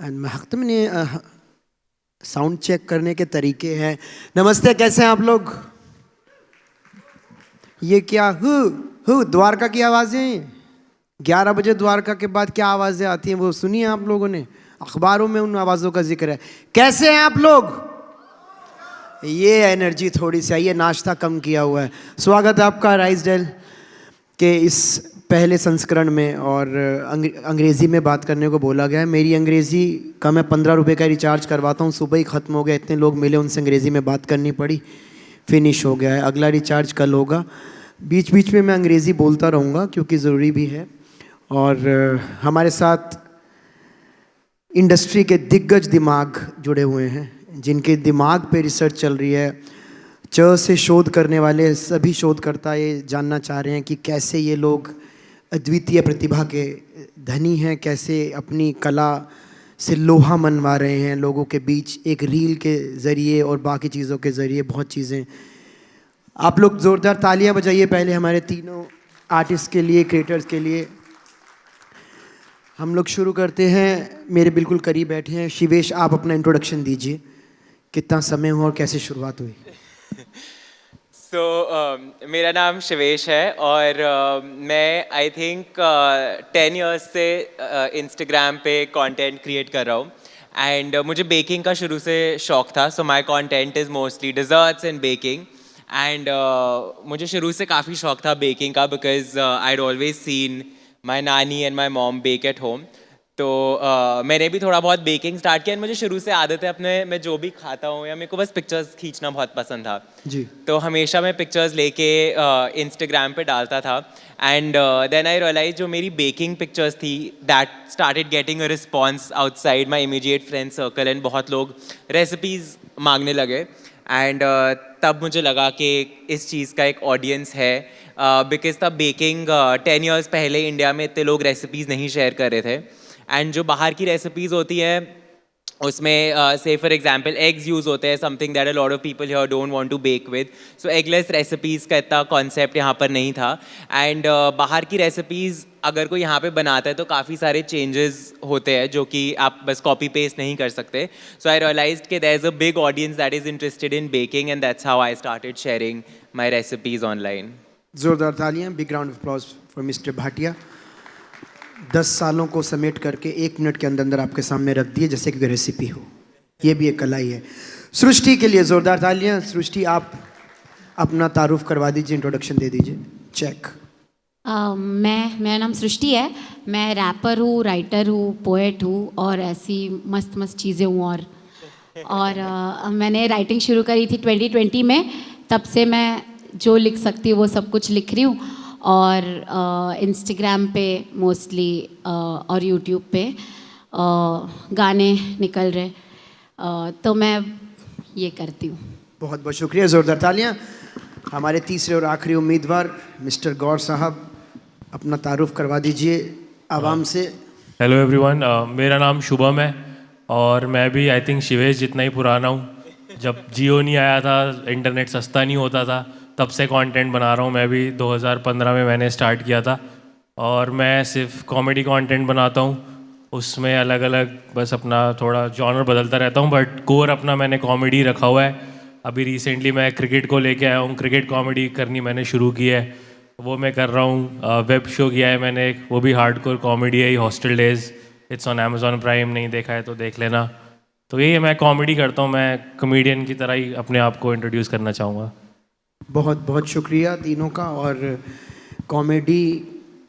महकत में sound check करने के तरीके हैं। नमस्ते, कैसे हैं आप लोग? ये क्या द्वारका की आवाज़ें? 11 बजे द्वारका के बाद क्या आवाज़ें आती हैं वो सुनी है आप लोगों ने? अखबारों में उन आवाज़ों का जिक्र है। कैसे हैं आप लोग? ये एनर्जी थोड़ी सी आई है, नाश्ता कम किया हुआ है। स्वागत है आपका राइजडेल के इस पहले संस्करण में। और अंग्रेज़ी में बात करने को बोला गया है। मेरी अंग्रेज़ी का मैं 15 रुपये का रिचार्ज करवाता हूँ, सुबह ही ख़त्म हो गया। इतने लोग मिले, उनसे अंग्रेज़ी में बात करनी पड़ी, फिनिश हो गया है। अगला रिचार्ज कल होगा। बीच बीच में मैं अंग्रेज़ी बोलता रहूँगा क्योंकि ज़रूरी भी है। और हमारे साथ इंडस्ट्री के दिग्गज दिमाग जुड़े हुए हैं, जिनके दिमाग पे रिसर्च चल रही है। च से शोध करने वाले सभी शोधकर्ता ये जानना चाह रहे हैं कि कैसे ये लोग अद्वितीय प्रतिभा के धनी हैं, कैसे अपनी कला से लोहा मनवा रहे हैं लोगों के बीच, एक रील के ज़रिए और बाकी चीज़ों के ज़रिए बहुत चीज़ें। आप लोग ज़ोरदार तालियां बजाइए पहले हमारे तीनों आर्टिस्ट के लिए, क्रिएटर्स के लिए। हम लोग शुरू करते हैं। मेरे बिल्कुल करीब बैठे हैं शिवेश, आप अपना इंट्रोडक्शन दीजिए। कितना समय हुआ और कैसे शुरुआत हुई? मेरा नाम शिवेश है और मैं आई थिंक 10 इयर्स से इंस्टाग्राम पे कंटेंट क्रिएट कर रहा हूँ। एंड मुझे बेकिंग का शुरू से शौक था। So my content is mostly desserts and baking. And मुझे शुरू से काफ़ी शौक था बेकिंग का, because I had always seen my नानी and my mom bake at home. तो मैंने भी थोड़ा बहुत बेकिंग स्टार्ट किया। मुझे शुरू से आदत है, अपने मैं जो भी खाता हूँ या मेरे को बस पिक्चर्स खींचना बहुत पसंद था जी। तो हमेशा मैं पिक्चर्स लेके इंस्टाग्राम पे डालता था। एंड देन आई रियलाइज जो मेरी बेकिंग पिक्चर्स थी that started getting a response outside my immediate friend circle, and बहुत लोग रेसिपीज़ मांगने लगे। एंड तब मुझे लगा कि इस चीज़ का एक ऑडियंस है, बिकॉज तब बेकिंग 10 ईयर्स पहले इंडिया में इतने लोग रेसिपीज़ नहीं शेयर कर रहे थे। एंड जो बाहर की रेसिपीज़ होती हैं उसमें से फॉर एग्जांपल एग्स यूज़ होते हैं, something that a lot of people here don't want to bake with. So eggless recipes का इतना कॉन्सेप्ट यहाँ पर नहीं था। एंड बाहर की रेसिपीज़ अगर कोई यहाँ पे बनाता है तो काफ़ी सारे चेंजेस होते हैं जो कि आप बस कॉपी पेस्ट नहीं कर सकते। सो आई रियलाइज्ड कि there is a big audience that is interested in baking, and that's how I started sharing my recipes online. जोरदार तालियां, big round of applause for mister Bhatia. 10 सालों को समेट करके 1 मिनट के अंदर अंदर आपके सामने रख दिए जैसे कि रेसिपी हो। ये भी एक कला ही है। सृष्टि के लिए जोरदार तालियां। सृष्टि, आप अपना तारुफ करवा दीजिए, इंट्रोडक्शन दे दीजिए। चेक। मेरा नाम सृष्टि है। मैं रैपर हूँ, राइटर हूँ, पोएट हूँ और ऐसी मस्त मस्त चीज़ें हूँ। और मैंने राइटिंग शुरू करी थी 2020 में। तब से मैं जो लिख सकती हूँ वो सब कुछ लिख रही हूँ। और इंस्टाग्राम पे मोस्टली और यूट्यूब पे गाने निकल रहे, तो मैं ये करती हूँ। बहुत बहुत शुक्रिया, जोरदार तालियां। हमारे तीसरे और आखिरी उम्मीदवार मिस्टर गौर साहब, अपना तारुफ करवा दीजिए आवाम से। हेलो एवरीवन, मेरा नाम शुभम है और मैं भी आई थिंक शिवेश जितना ही पुराना हूँ। जब जियो नहीं आया था, इंटरनेट सस्ता नहीं होता था, तब से कंटेंट बना रहा हूँ। मैं भी 2015 में मैंने स्टार्ट किया था और मैं सिर्फ कॉमेडी कंटेंट बनाता हूँ। उसमें अलग अलग बस अपना थोड़ा जॉनर बदलता रहता हूँ, बट कोर अपना मैंने कॉमेडी रखा हुआ है। अभी रिसेंटली मैं क्रिकेट को लेके आया हूँ, क्रिकेट कॉमेडी करनी मैंने शुरू की है, वो मैं कर रहा हूँ। वेब शो किया है मैंने, वो भी हार्डकोर कॉमेडी है, hostel days. It's on Amazon prime, नहीं देखा है तो देख लेना। तो यही है, मैं कॉमेडी करता हूँ। मैं कॉमेडियन की तरह ही अपने आप को इंट्रोड्यूस करना चाहूँगा। बहुत बहुत शुक्रिया तीनों का। और कॉमेडी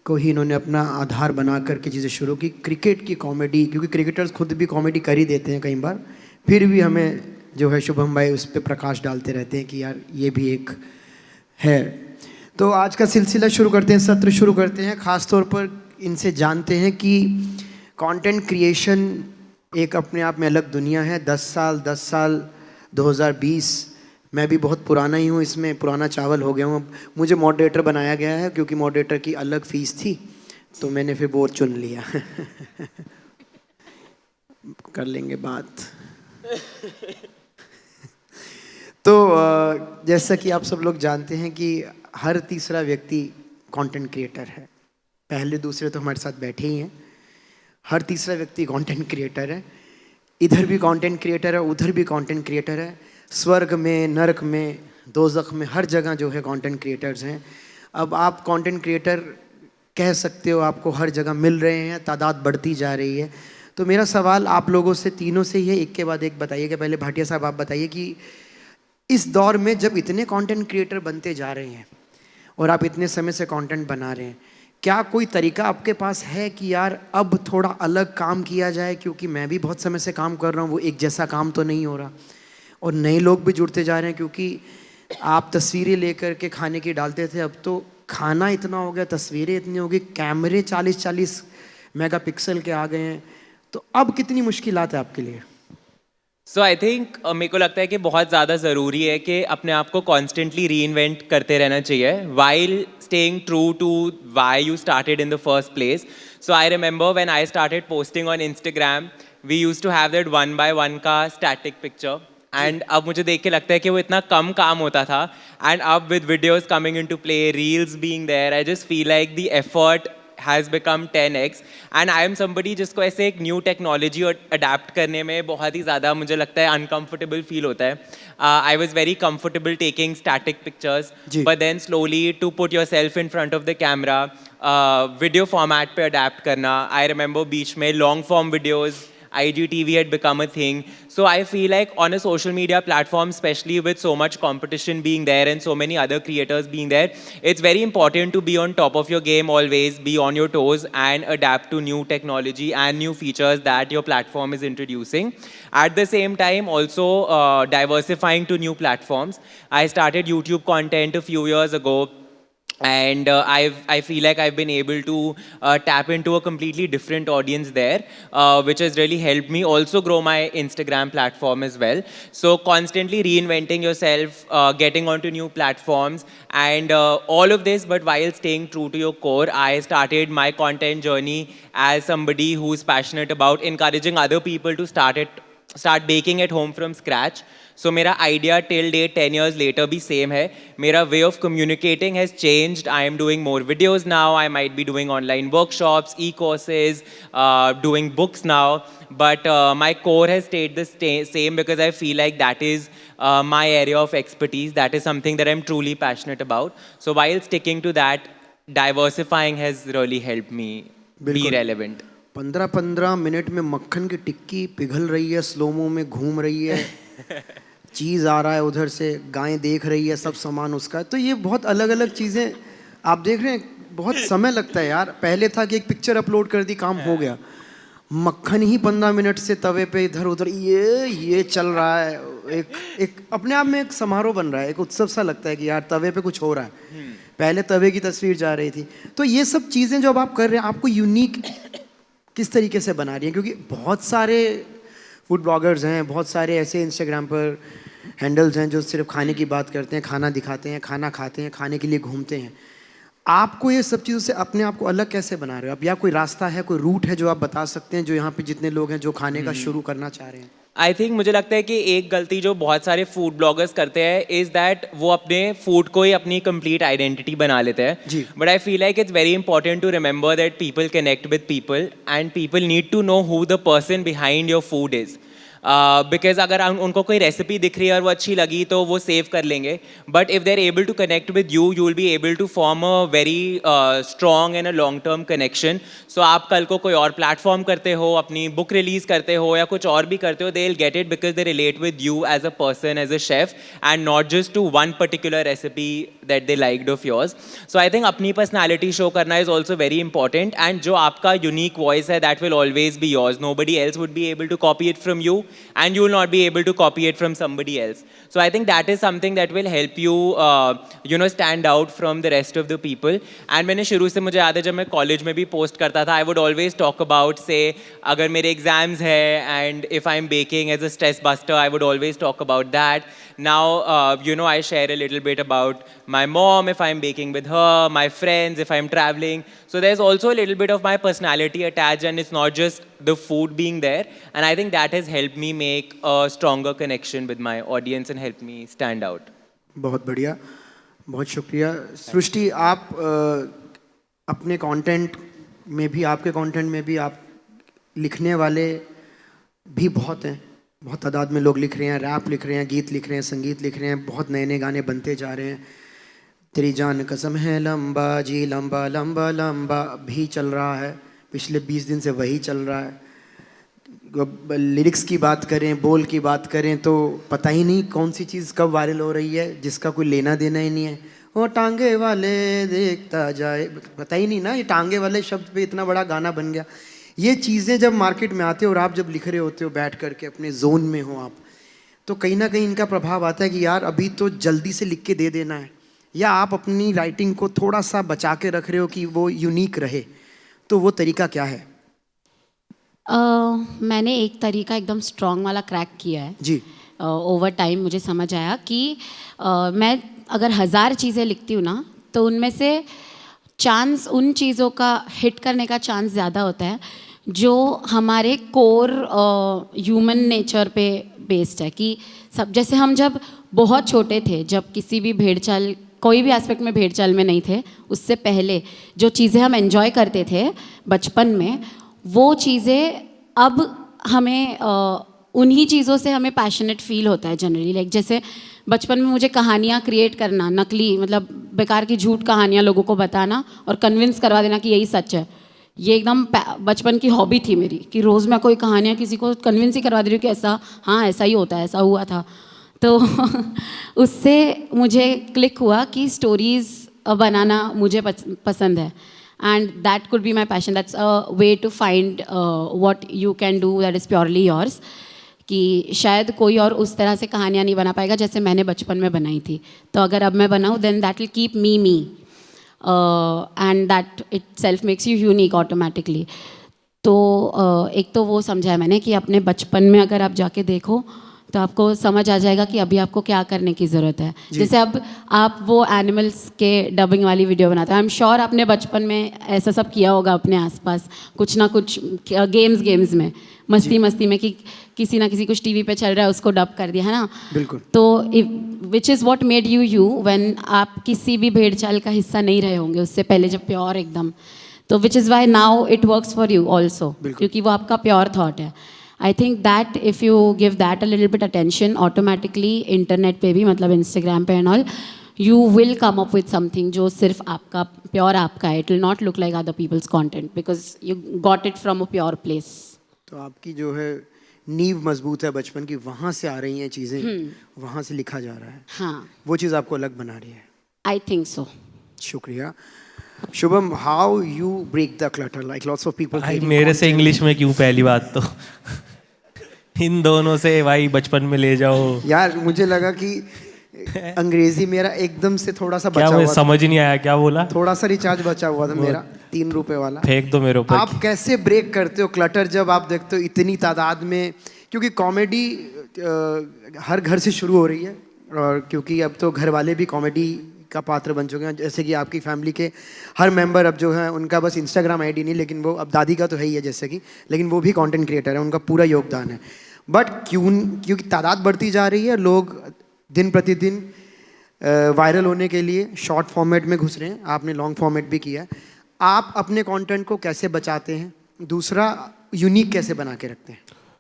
को ही इन्होंने अपना आधार बना करके चीज़ें शुरू की। क्रिकेट की कॉमेडी, क्योंकि क्रिकेटर्स खुद भी कॉमेडी कर ही देते हैं कई बार, फिर भी हमें जो है शुभम भाई उस पर प्रकाश डालते रहते हैं कि यार ये भी एक है। तो आज का सिलसिला शुरू करते हैं, सत्र शुरू करते हैं। ख़ास तौर पर इनसे जानते हैं कि कंटेंट क्रिएशन एक अपने आप में अलग दुनिया है। 10 साल 2020, मैं भी बहुत पुराना ही हूँ इसमें, पुराना चावल हो गया हूँ। मुझे मॉडरेटर बनाया गया है क्योंकि मॉडरेटर की अलग फ़ीस थी, तो मैंने फिर वो चुन लिया। कर लेंगे बात। तो जैसा कि आप सब लोग जानते हैं कि हर तीसरा व्यक्ति कंटेंट क्रिएटर है। पहले दूसरे तो हमारे साथ बैठे ही हैं, हर तीसरा व्यक्ति कंटेंट क्रिएटर है। इधर भी कंटेंट क्रिएटर है, उधर भी कंटेंट क्रिएटर है। स्वर्ग में, नरक में, दोज़ख में, हर जगह जो है कंटेंट क्रिएटर्स हैं। अब आप कंटेंट क्रिएटर कह सकते हो, आपको हर जगह मिल रहे हैं, तादाद बढ़ती जा रही है। तो मेरा सवाल आप लोगों से, तीनों से ही है, एक के बाद एक बताइएगा। पहले भाटिया साहब आप बताइए कि इस दौर में जब इतने कंटेंट क्रिएटर बनते जा रहे हैं और आप इतने समय से कंटेंट बना रहे हैं, क्या कोई तरीका आपके पास है कि यार अब थोड़ा अलग काम किया जाए? क्योंकि मैं भी बहुत समय से काम कर रहा हूँ, वो एक जैसा काम तो नहीं हो रहा, और नए लोग भी जुड़ते जा रहे हैं। क्योंकि आप तस्वीरें लेकर के खाने की डालते थे, अब तो खाना इतना हो गया, तस्वीरें इतनी हो गई, कैमरे 40-40 मेगापिक्सल के आ गए हैं, तो अब कितनी मुश्किलात है आपके लिए? सो आई थिंक मेरे को लगता है कि बहुत ज़्यादा ज़रूरी है कि अपने आप को कॉन्स्टेंटली री इन्वेंट करते रहना चाहिए while staying true to why you started in the first place. So I remember when I started posting on Instagram, we used to have that 1 by 1 का स्टैटिक पिक्चर, एंड अब मुझे देख के लगता है कि वो इतना कम काम होता था, एंड अब with videos coming in to play, reels being there, I just feel like the effort has become 10x, and I am somebody जिसको ऐसे एक न्यू टेक्नोलॉजी अडेप्ट करने में बहुत ही ज़्यादा मुझे लगता है अनकम्फर्टेबल फील होता है. I was very comfortable taking static pictures, but then slowly to put yourself in front of the camera, video format पे अडेप्ट करना. I remember बीच में long form videos, IGTV had become a thing. So I feel like on a social media platform, especially with so much competition being there and so many other creators being there, it's very important to be on top of your game always, be on your toes and adapt to new technology and new features that your platform is introducing. At the same time, also diversifying to new platforms. I started YouTube content a few years ago, and I feel like I've been able to tap into a completely different audience there, which has really helped me also grow my Instagram platform as well. So constantly reinventing yourself, getting onto new platforms, and all of this, but while staying true to your core. I started my content journey as somebody who's passionate about encouraging other people to start baking at home from scratch. So मेरा idea till date 10 years later भी same है. मेरा way of communicating has changed. I am doing more videos now. I might be doing online workshops, e-courses, doing books now. But my core has stayed the same because I feel like that is my area of expertise. That is something that I'm truly passionate about. So while sticking to that, diversifying has really helped me be relevant. 15-15 minute में मक्खन की टिक्की पिघल रही है, slow mo में घूम रही है, चीज़ आ रहा है उधर से, गायें देख रही है, सब सामान उसका. तो ये बहुत अलग अलग चीज़ें आप देख रहे हैं. बहुत समय लगता है यार. पहले था कि एक पिक्चर अपलोड कर दी, काम हो गया. मक्खन ही 15 मिनट से तवे पे इधर उधर ये चल रहा है. एक अपने आप में एक समारोह बन रहा है, एक उत्सव सा लगता है कि यार तवे पे कुछ हो रहा है. पहले तवे की तस्वीर जा रही थी. तो ये सब चीज़ें जो अब आप कर रहे हैं, आपको यूनिक किस तरीके से बना रही हैं? क्योंकि बहुत सारे फूड ब्लॉगर्स हैं, बहुत सारे ऐसे इंस्टाग्राम पर हैंडल्स हैं जो सिर्फ खाने की बात करते हैं, खाना दिखाते हैं, खाना खाते हैं, खाने के लिए घूमते हैं. आपको ये सब चीज़ों से अपने आप को अलग कैसे बना रहे हो? अब या कोई रास्ता है, कोई रूट है जो आप बता सकते हैं, जो यहाँ पे जितने लोग हैं जो खाने का शुरू करना चाह रहे हैं? आई थिंक मुझे लगता है कि एक गलती जो बहुत सारे फूड ब्लॉगर्स करते हैं इज़ दैट वो अपने फूड को ही अपनी कंप्लीट आइडेंटिटी बना लेते हैं. But I feel like it's very important to remember that people connect with people and people need to know who the person behind your food is. Because अगर उनको कोई रेसिपी दिख रही है और वो अच्छी लगी तो वो सेव कर लेंगे, but if they are able to connect with you, you will be able to form a very strong and a long term connection. So आप कल को कोई और प्लेटफॉर्म करते हो, अपनी बुक रिलीज करते हो या कुछ और भी करते हो, they will get it because they relate with you as a person, as a chef, and not just to one particular recipe that they liked of yours. So I think अपनी personality show करना is also very important, and जो आपका unique voice है that will always be yours. Nobody else would be able to copy it from you, and you will not be able to copy it from somebody else. So I think that is something that will help you, stand out from the rest of the people. And मैंने शुरू से मुझे याद है जब मैं college में भी पोस्ट करता था, I would always talk about, say, अगर मेरे एग्जाम्स है and if I'm baking as a stress buster, I would always talk about that. Now, I share a little bit about my mom if I'm baking with her, my friends if I'm traveling. So there's also a little bit of my personality attached, and it's not just the food being there. And I think that has helped me make a stronger connection with my audience and helped me stand out. बहुत बढ़िया. बहुत शुक्रिया सृष्टि। आप अपने content में भी, आपके content में भी आप लिखने वाले भी बहुत हैं, बहुत तादाद में लोग लिख रहे हैं, रैप लिख रहे हैं, गीत लिख रहे हैं, संगीत लिख रहे हैं, बहुत नए नए गाने बनते जा रहे हैं। तेरी जान कसम है लंबा जी लंबा लंबा लंबा भी चल रहा है, पिछले 20 दिन से वही चल रहा है। लिरिक्स की बात करें, बोल की बात करें तो पता ही नहीं कौन सी चीज़ कब वायरल हो रही है, जिसका कोई लेना देना ही नहीं है। वो टांगे वाले देखता जाए, पता ही नहीं ना, ये टांगे वाले शब्द पे इतना बड़ा गाना बन गया। ये चीज़ें जब मार्केट में आते हो और आप जब लिख रहे होते हो बैठ करके अपने जोन में हो आप, तो कहीं ना कहीं इनका प्रभाव आता है कि यार अभी तो जल्दी से लिख के दे देना है, या आप अपनी राइटिंग को थोड़ा सा बचा के रख रहे हो कि वो यूनिक रहे, तो वो तरीका क्या है? मैंने एक तरीका एकदम स्ट्रॉन्ग वाला क्रैक किया है जी। ओवर टाइम मुझे समझ आया कि मैं अगर 1000 चीज़ें लिखती हूँ ना, तो उनमें से चांस उन चीज़ों का हिट करने का चांस ज़्यादा होता है जो हमारे कोर ह्यूमन नेचर पे बेस्ड है। कि सब, जैसे हम जब बहुत छोटे थे, जब किसी भी भेड़चाल, कोई भी एस्पेक्ट में भेड़चाल में नहीं थे, उससे पहले जो चीज़ें हम एंजॉय करते थे बचपन में, वो चीज़ें अब हमें उन्हीं चीज़ों से हमें पैशनेट फील होता है जनरली। लाइक जैसे बचपन में मुझे कहानियाँ क्रिएट करना, नकली मतलब बेकार की झूठ कहानियाँ लोगों को बताना और कन्विंस करवा देना कि यही सच है, ये एकदम बचपन की हॉबी थी मेरी, कि रोज़ मैं कोई कहानियाँ किसी को कन्विंस ही करवा दे रही हूँ कि ऐसा, हाँ ऐसा ही होता है, ऐसा हुआ था। तो उससे मुझे क्लिक हुआ कि स्टोरीज़ बनाना मुझे पसंद है, and that could be my passion. That's a way to find what you can do that is purely yours. कि शायद कोई और उस तरह से कहानियाँ नहीं बना पाएगा जैसे मैंने बचपन में बनाई थी, तो अगर अब मैं बनाऊँ then that will keep me me, and that itself makes you unique automatically. तो एक तो वो समझा है मैंने कि अपने बचपन में अगर आप जाके देखो तो आपको समझ आ जाएगा कि अभी आपको क्या करने की ज़रूरत है। जैसे अब आप वो एनिमल्स के डबिंग वाली वीडियो बनाते हैं, आई एम श्योर आपने बचपन में ऐसा सब किया होगा अपने आसपास, कुछ ना कुछ गेम्स में, मस्ती में, कि किसी ना किसी कुछ टीवी पे चल रहा है उसको डब कर दिया, है ना? बिल्कुल। तो which is what made you when आप किसी भी भेड़चाल का हिस्सा नहीं रहे होंगे उससे पहले, जब प्योर एकदम, तो which is why now it works for you also, क्योंकि वो आपका प्योर थॉट है। I think that if you give that a little bit attention, automatically internet पे भी, मतलब इंस्टाग्राम पे and all, you will come up with something जो सिर्फ आपका, प्योर आपका है। It will not look like other people's content because you got it from a pure place. तो आपकी जो है नींव मजबूत है बचपन की, वहाँ से आ रही हैं चीज़ें, वहाँ से लिखा जा रहा है। हाँ, वो चीज़ आपको अलग बना रही है। I think so. शुक्रिया। Shubham, how you break the clutter? Like lots of people. भाई मेरे से इंग्लिश में क्यों? पहली बात तो इन दोनों से भाई बचपन में ले जाओ यार। मुझे लगा कि अंग्रेजी मेरा एकदम से थोड़ा सा बचा क्या, हुआ मुझे था, समझ नहीं आया क्या बोला। थोड़ा सा रिचार्ज बचा हुआ था मेरा 3 रुपए वाला। फेंक दो मेरे ऊपर। आप कैसे ब्रेक करते हो क्लटर जब आप देखते हो इतनी तादाद में? क्योंकि कॉमेडी हर घर से शुरू हो रही है, और क्योंकि अब तो घर वाले भी कॉमेडी का पात्र बन चुके हैं। जैसे कि आपकी फैमिली के हर मेंबर अब जो है, उनका बस इंस्टाग्राम आईडी नहीं, लेकिन वो अब दादी का तो है ही है जैसे कि, लेकिन वो भी कंटेंट क्रिएटर है, उनका पूरा योगदान है। बट क्योंकि तादाद बढ़ती जा रही है, लोग दिन प्रतिदिन वायरल होने के लिए शॉर्ट फॉर्मेट में घुस रहे हैं, आपने लॉन्ग फॉर्मेट भी किया है। आप अपने कंटेंट को कैसे बचाते हैं? दूसरा, यूनिक कैसे बना के रखते हैं?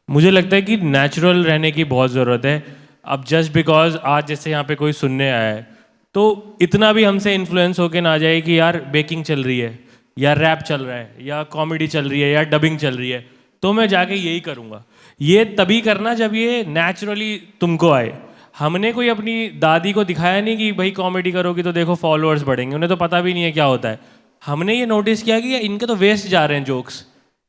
मुझे लगता है कि नेचुरल रहने की बहुत ज़रूरत है। अब जस्ट बिकॉज आज जैसे यहाँ पे कोई सुनने आया है, तो इतना भी हमसे इन्फ्लुएंस होके ना जाए कि यार बेकिंग चल रही है, या रैप चल रहा है, या कॉमेडी चल रही है, या डबिंग चल रही है, तो मैं जाके यही करूँगा। ये तभी करना जब ये नेचुरली तुमको आए। हमने कोई अपनी दादी को दिखाया नहीं कि भाई कॉमेडी करोगी तो देखो फॉलोअर्स बढ़ेंगे, उन्हें तो पता भी नहीं है क्या होता है। हमने ये नोटिस किया कि इनके तो वेस्ट जा रहे हैं जोक्स,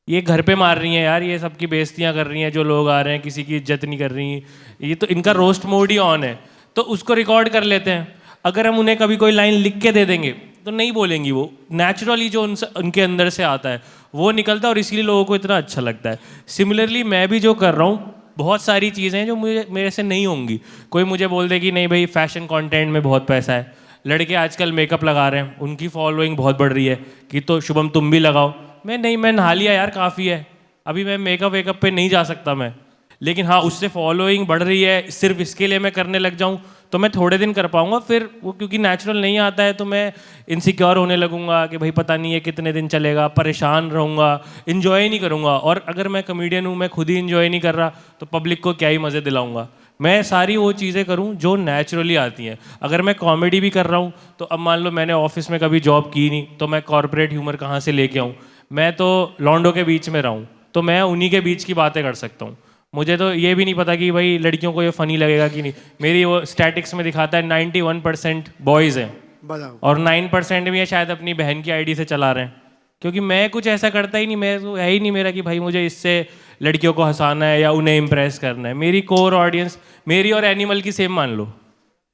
ये घर पे मार रही हैं यार, ये सबकी बेइज्जतियाँ कर रही हैं, जो लोग आ रहे हैं किसी की इज्जत नहीं कर रही, ये तो इनका रोस्ट मोड ही ऑन है, तो उसको रिकॉर्ड कर लेते हैं। अगर हम उन्हें कभी कोई लाइन लिख के दे देंगे तो नहीं बोलेंगी, वो नेचुरली जो उनके अंदर से आता है वो निकलता है, और इसलिए लोगों को इतना अच्छा लगता है। सिमिलरली मैं भी जो कर रहा हूँ, बहुत सारी चीज़ें हैं जो मेरे से नहीं होंगी। कोई मुझे बोल दे कि नहीं भाई फैशन कंटेंट में बहुत पैसा है, लड़के आजकल मेकअप लगा रहे हैं, उनकी फॉलोइंग बहुत बढ़ रही है, कि तो शुभम तुम भी लगाओ। मैं नहा लिया यार, काफ़ी है, अभी मैं मेकअप वेकअप पे नहीं जा सकता मैं। लेकिन हाँ, उससे फॉलोइंग बढ़ रही है, सिर्फ इसके लिए मैं करने लग जाऊँ तो मैं थोड़े दिन कर पाऊंगा, फिर वो क्योंकि नेचुरल नहीं आता है तो मैं इनसिक्योर होने लगूंगा कि भाई पता नहीं है कितने दिन चलेगा, परेशान रहूंगा, इन्जॉय नहीं करूंगा। और अगर मैं कमेडियन हूँ, मैं खुद ही इन्जॉय नहीं कर रहा तो पब्लिक को क्या ही मज़े दिलाऊंगा। मैं सारी वो चीज़ें करूं जो नेचुरली आती हैं। अगर मैं कॉमेडी भी कर रहा हूं तो अब मान लो मैंने ऑफिस में कभी जॉब की नहीं, तो मैं कॉर्पोरेट ह्यूमर कहाँ से लेके आऊँ? मैं तो लॉन्डो के बीच में रहूँ तो मैं उन्हीं के बीच की बातें कर सकता हूँ। मुझे तो ये भी नहीं पता कि भाई लड़कियों को ये फ़नी लगेगा कि नहीं। मेरी वो स्टैटिक्स में दिखाता है 91% बॉयज़ हैं बताओ। और 9% भी है शायद अपनी बहन की आईडी से चला रहे हैं, क्योंकि मैं कुछ ऐसा करता ही नहीं। मैं तो है ही नहीं मेरा कि भाई मुझे इससे लड़कियों को हंसाना है या उन्हें इम्प्रेस करना है। मेरी कोर ऑडियंस मेरी और एनिमल की सेम मान लो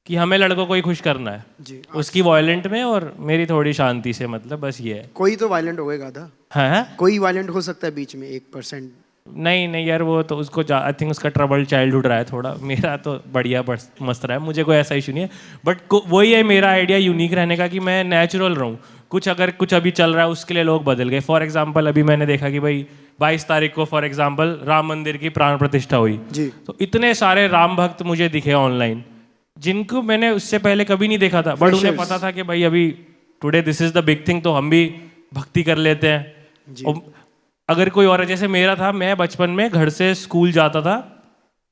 कि हमें लड़कों को ही खुश करना है जी। उसकी वायलेंट में और मेरी थोड़ी शांति से, मतलब बस ये है। कोई तो वायलेंट होगा था, हाँ कोई वायलेंट हो सकता है बीच में 1%। नहीं नहीं यार, वो तो उसको आई थिंक उसका ट्रबल चाइल्डहुड रहा है थोड़ा। मेरा तो बढ़िया मस्त रहा है, मुझे कोई ऐसा इशू नहीं है। बट वही है मेरा आइडिया यूनिक रहने का कि मैं नेचुरल रहूँ। कुछ अगर कुछ अभी चल रहा है उसके लिए लोग बदल गए। फॉर एग्जाम्पल अभी मैंने देखा कि भाई 22 तारीख को फॉर एग्जाम्पल राम मंदिर की प्राण प्रतिष्ठा हुई जी। तो इतने सारे राम भक्त मुझे दिखे ऑनलाइन जिनको मैंने उससे पहले कभी नहीं देखा था, बट उन्हें पता था कि भाई अभी today this is the big thing, तो हम भी भक्ति कर लेते हैं। और अगर कोई और, जैसे मेरा था, मैं बचपन में घर से स्कूल जाता था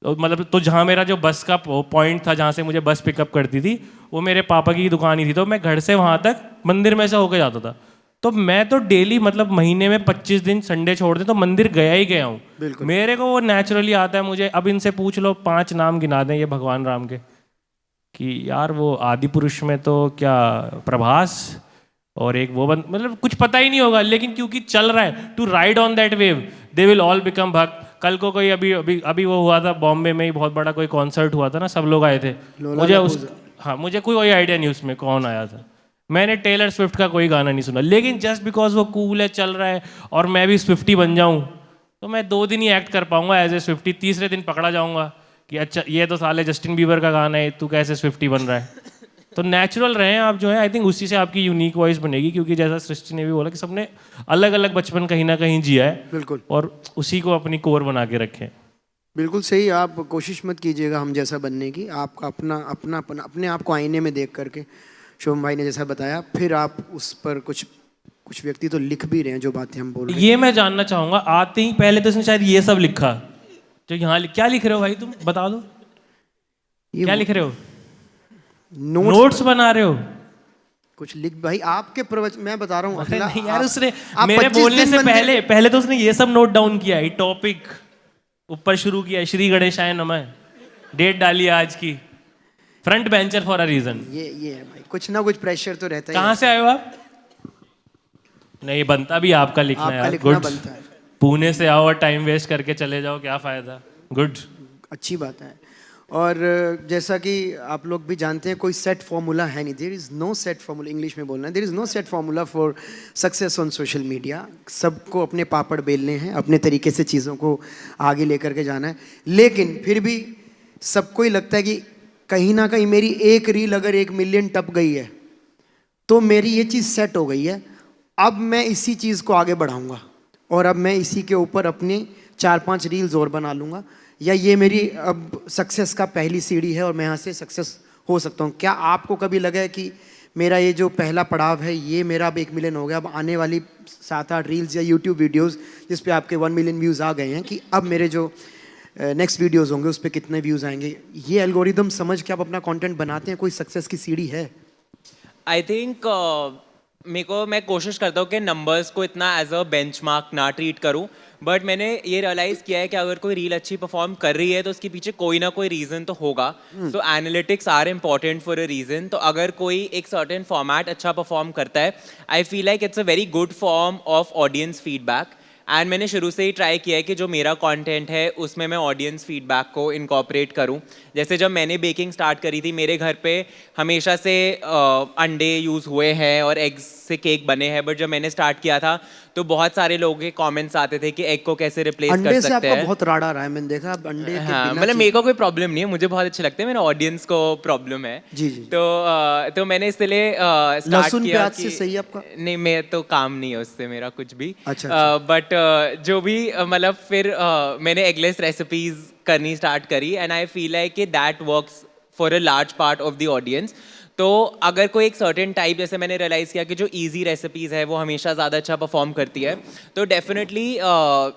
मतलब तो जहाँ मेरा जो बस का पॉइंट था जहाँ से मुझे बस पिकअप करती थी वो मेरे पापा की दुकान ही थी, तो मैं घर से वहाँ तक मंदिर में से होकर जाता था। तो मैं तो डेली मतलब महीने में 25 दिन संडे छोड़ दे तो मंदिर गया ही गया हूँ। मेरे को वो नेचुरली आता है। मुझे अब इनसे पूछ लो 5 नाम गिना दें ये भगवान राम के कि यार वो आदि पुरुष में तो क्या प्रभास और एक वो मतलब कुछ पता ही नहीं होगा, लेकिन क्योंकि चल रहा है to ride on that wave they will all become भक्त। कल को कोई अभी वो हुआ था बॉम्बे में ही, बहुत बड़ा कोई कॉन्सर्ट हुआ था ना, सब लोग आए थे। मुझे कोई आइडिया नहीं उसमें कौन आया था। मैंने टेलर स्विफ्ट का कोई गाना नहीं सुना, लेकिन जस्ट बिकॉज वो कूल है, चल रहा है और मैं भी स्विफ्टी बन जाऊं तो मैं 2 दिन ही एक्ट कर पाऊंगा एज ए स्विफ्टी। तीसरे दिन पकड़ा जाऊंगा कि अच्छा ये तो साले जस्टिन बीबर का गाना है, तू कैसे स्विफ्टी बन रहा है। तो नेचुरल रहें आप जो है, आई थिंक उसी से आपकी यूनिक वॉइस बनेगी। क्योंकि जैसा सृष्टि ने भी बोला कि सबने अलग अलग बचपन कहीं ना कहीं जिया है, बिल्कुल, और उसी को अपनी कोर बना के रखें। बिल्कुल सही। आप कोशिश मत कीजिएगा हम जैसा बनने की। आपका अपना अपने आप को आईने में देख करके, शुभम भाई ने जैसा बताया, फिर आप उस पर कुछ व्यक्ति तो लिख भी रहे हैं जो बातें हम बोल रहे हैं। ये मैं जानना चाहूंगा, आते ही पहले तो इसने शायद ये सब लिखा जो यहाँ क्या लिख रहे हो भाई, तुम बता दो क्या लिख रहे हो? नोट्स बना रहे हो? कुछ लिख भाई आपके प्रवचन मैं बता रहा हूँ। नहीं यार, उसने मेरे बोलने से पहले तो उसने ये सब नोट डाउन किया है। टॉपिक ऊपर शुरू किया, श्री गणेशाय नमः, डेट डाली आज की, front bencher for a reason. ये है भाई, कुछ ना कुछ प्रेशर तो रहता है। कहाँ से आए हो आप? नहीं बनता भी आपका लिखना है यार। गुड, पुणे से आओ और टाइम वेस्ट करके चले जाओ, क्या फायदा। गुड, अच्छी बात है। और जैसा कि आप लोग भी जानते हैं, कोई सेट फॉर्मूला है नहीं। There is no set formula, English में बोलना है, there is no set formula for success on social media. सबको अपने पापड़ बेलने हैं, अपने तरीके से चीज़ों को आगे लेकर के जाना है। लेकिन फिर भी सबको ही लगता है कि कहीं ना कहीं मेरी एक रील अगर 1 मिलियन टप गई है तो मेरी ये चीज़ सेट हो गई है, अब मैं इसी चीज़ को आगे बढ़ाऊँगा और अब मैं इसी के ऊपर अपनी 4-5 रील्स और बना लूँगा, या ये मेरी अब सक्सेस का पहली सीढ़ी है और मैं यहाँ से सक्सेस हो सकता हूँ। क्या आपको कभी लगा है कि मेरा ये जो पहला पड़ाव है ये मेरा अब 1 मिलियन हो गया, अब आने वाली 7-8 रील्स या यूट्यूब वीडियोस जिस पे आपके 1 मिलियन व्यूज़ आ गए हैं, कि अब मेरे जो नेक्स्ट वीडियोस होंगे उस पर कितने व्यूज़ आएंगे? ये एल्गोरिदम समझ के आप अपना कंटेंट बनाते हैं, कोई सक्सेस की सीढ़ी है? आई थिंक मैं कोशिश करता हूँ कि नंबर्स को इतना एज अ बेंचमार्क ना ट्रीट करूँ, बट मैंने ये रियलाइज़ किया है कि अगर कोई रील अच्छी परफॉर्म कर रही है तो उसके पीछे कोई ना कोई रीज़न तो होगा। So analytics are important for a reason. तो अगर कोई एक सर्टेन फॉर्मेट अच्छा परफॉर्म करता है, आई feel like it's a very good form of audience feedback. And मैंने शुरू से ही ट्राई किया है कि जो मेरा कंटेंट है उसमें मैं ऑडियंस फीडबैक को इनकॉर्पोरेट करूं। जैसे जब मैंने बेकिंग स्टार्ट करी थी, मेरे घर पे हमेशा से अंडे यूज़ हुए हैं और एग्स से केक बने हैं, बट जब मैंने स्टार्ट किया था तो बहुत सारे लोगों के कमेंट्स आते थे कि एग को कैसे रिप्लेस कर सकते हैं। अंडे से आपका बहुत राड़ा रहा है, मैंने देखा। अब अंडे के हाँ, बिना मतलब मेरे को कोई प्रॉब्लम नहीं है, मुझे बहुत अच्छे लगते हैं, मेरे ऑडियंस को प्रॉब्लम है। जी जी। तो मैंने इसलिए स्टार्ट लहसुन किया प्याज कि से सही आपका? नहीं, मैं तो काम नहीं है उससे मेरा कुछ भी। अच्छा। बट जो भी मतलब फिर मैंने एगलेस रेसिपीज करनी स्टार्ट करी एंड आई फील लाइक कि that works for a large part of the audience. तो अगर कोई एक सर्टेन टाइप, जैसे मैंने रियलाइज़ किया कि जो इजी रेसिपीज़ है वो हमेशा ज़्यादा अच्छा परफॉर्म करती है, तो डेफिनेटली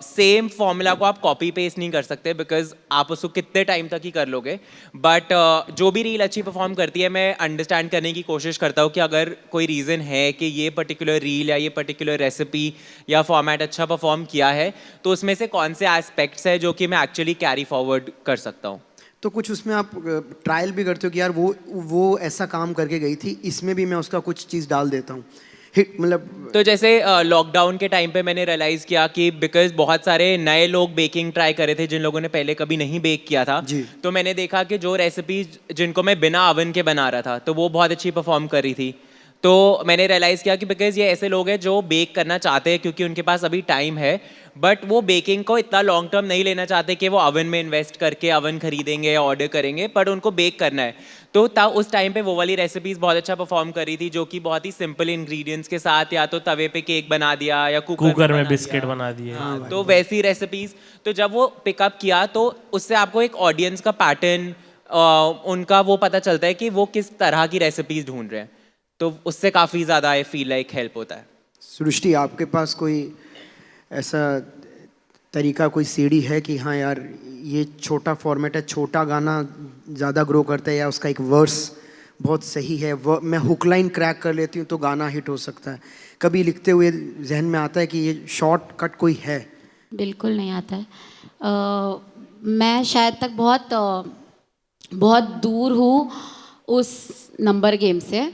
सेम फॉर्मूला को आप कॉपी पेस्ट नहीं कर सकते, बिकॉज आप उसको कितने टाइम तक ही कर लोगे। बट जो भी रील अच्छी परफॉर्म करती है, मैं अंडरस्टैंड करने की कोशिश करता हूँ कि अगर कोई रीज़न है कि ये पर्टिकुलर रील या ये पर्टिकुलर रेसिपी या फॉर्मेट अच्छा परफॉर्म किया है, तो उसमें से कौन से एस्पेक्ट्स है जो कि मैं एक्चुअली कैरी फॉरवर्ड कर सकता हूँ। तो कुछ उसमें आप ट्रायल भी करते हो कि यार वो ऐसा काम करके गई थी, इसमें भी मैं उसका कुछ चीज़ डाल देता हूँ, हिट मतलब। तो जैसे लॉकडाउन के टाइम पे मैंने रियलाइज़ किया कि बिकॉज बहुत सारे नए लोग बेकिंग ट्राई करे थे जिन लोगों ने पहले कभी नहीं बेक किया था, जी। तो मैंने देखा कि जो रेसिपीज जिनको मैं बिना ओवन के बना रहा था तो वो बहुत अच्छी परफॉर्म कर रही थी। तो मैंने रियलाइज़ किया कि बिकॉज ये ऐसे लोग हैं जो बेक करना चाहते हैं क्योंकि उनके पास अभी टाइम है, बट वो बेकिंग को इतना लॉन्ग टर्म नहीं लेना चाहते कि वो ओवन में इन्वेस्ट करके ओवन खरीदेंगे या ऑर्डर करेंगे, पर उनको बेक करना है। तो उस टाइम पे वो वाली रेसिपीज बहुत अच्छा परफॉर्म कर रही थी, जो कि बहुत ही सिंपल इंग्रेडिएंट्स के साथ या तो तवे पे केक बना दिया या कुकर में बना बिस्किट दिया। बना दिए। हाँ, तो वैसी रेसिपीज, तो जब वो पिकअप किया तो उससे आपको एक ऑडियंस का पैटर्न, उनका वो पता चलता है कि वो किस तरह की रेसिपीज ढूंढ रहे हैं, तो उससे काफ़ी ज़्यादा आई फील लाइक हेल्प होता है। सृष्टि, आपके पास कोई ऐसा तरीका, कोई सीढ़ी है कि हाँ यार ये छोटा फॉर्मेट है, छोटा गाना ज़्यादा ग्रो करता है, या उसका एक वर्स बहुत सही है, मैं हुक लाइन क्रैक कर लेती हूँ तो गाना हिट हो सकता है? कभी लिखते हुए जहन में आता है कि ये शॉर्ट कट कोई है? बिल्कुल नहीं आता है। मैं शायद तक बहुत दूर हूँ उस नंबर गेम से।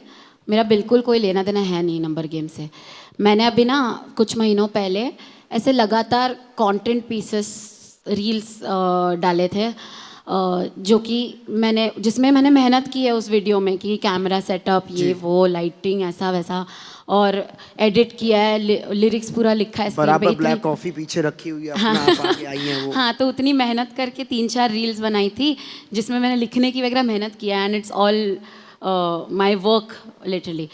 मेरा बिल्कुल कोई लेना देना है नहीं नंबर गेम से। मैंने अभी ना कुछ महीनों पहले ऐसे लगातार कंटेंट पीसेस रील्स डाले थे, जो कि जिसमें मैंने मेहनत की है उस वीडियो में, कि कैमरा सेटअप, ये वो लाइटिंग ऐसा वैसा, और एडिट किया है, लिरिक्स पूरा लिखा है स्क्रीन पे। बराबर ब्लैक कॉफ़ी पीछे रखी हुई है, अपना आप आगे आई हैं वो। हाँ, तो उतनी मेहनत करके 3-4 रील्स बनाई थी जिसमें मैंने लिखने की वगैरह मेहनत किया, and it's all my work literally.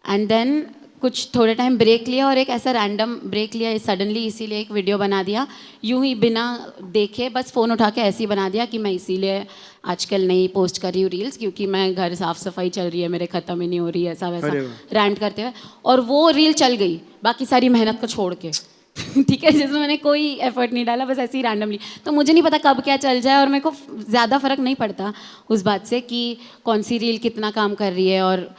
And then कुछ थोड़े टाइम ब्रेक लिया, और एक ऐसा रैंडम ब्रेक लिया सडनली, इसीलिए एक वीडियो बना दिया, यूं ही बिना देखे, बस फ़ोन उठा के ऐसे ही बना दिया कि मैं इसीलिए आजकल नहीं पोस्ट कर रही हूँ रील्स, क्योंकि मैं घर साफ़ सफाई चल रही है, मेरे ख़त्म ही नहीं हो रही है, ऐसा वैसा रैंट करते हुए, और वो रील चल गई बाकी सारी मेहनत को छोड़ के। ठीक है, जिसमें मैंने कोई एफर्ट नहीं डाला, बस ऐसे ही रैंडमली। तो मुझे नहीं पता कब क्या चल जाए, और मेरे को ज़्यादा फ़र्क नहीं पड़ता उस बात से कि कौन सी रील कितना काम कर रही है, और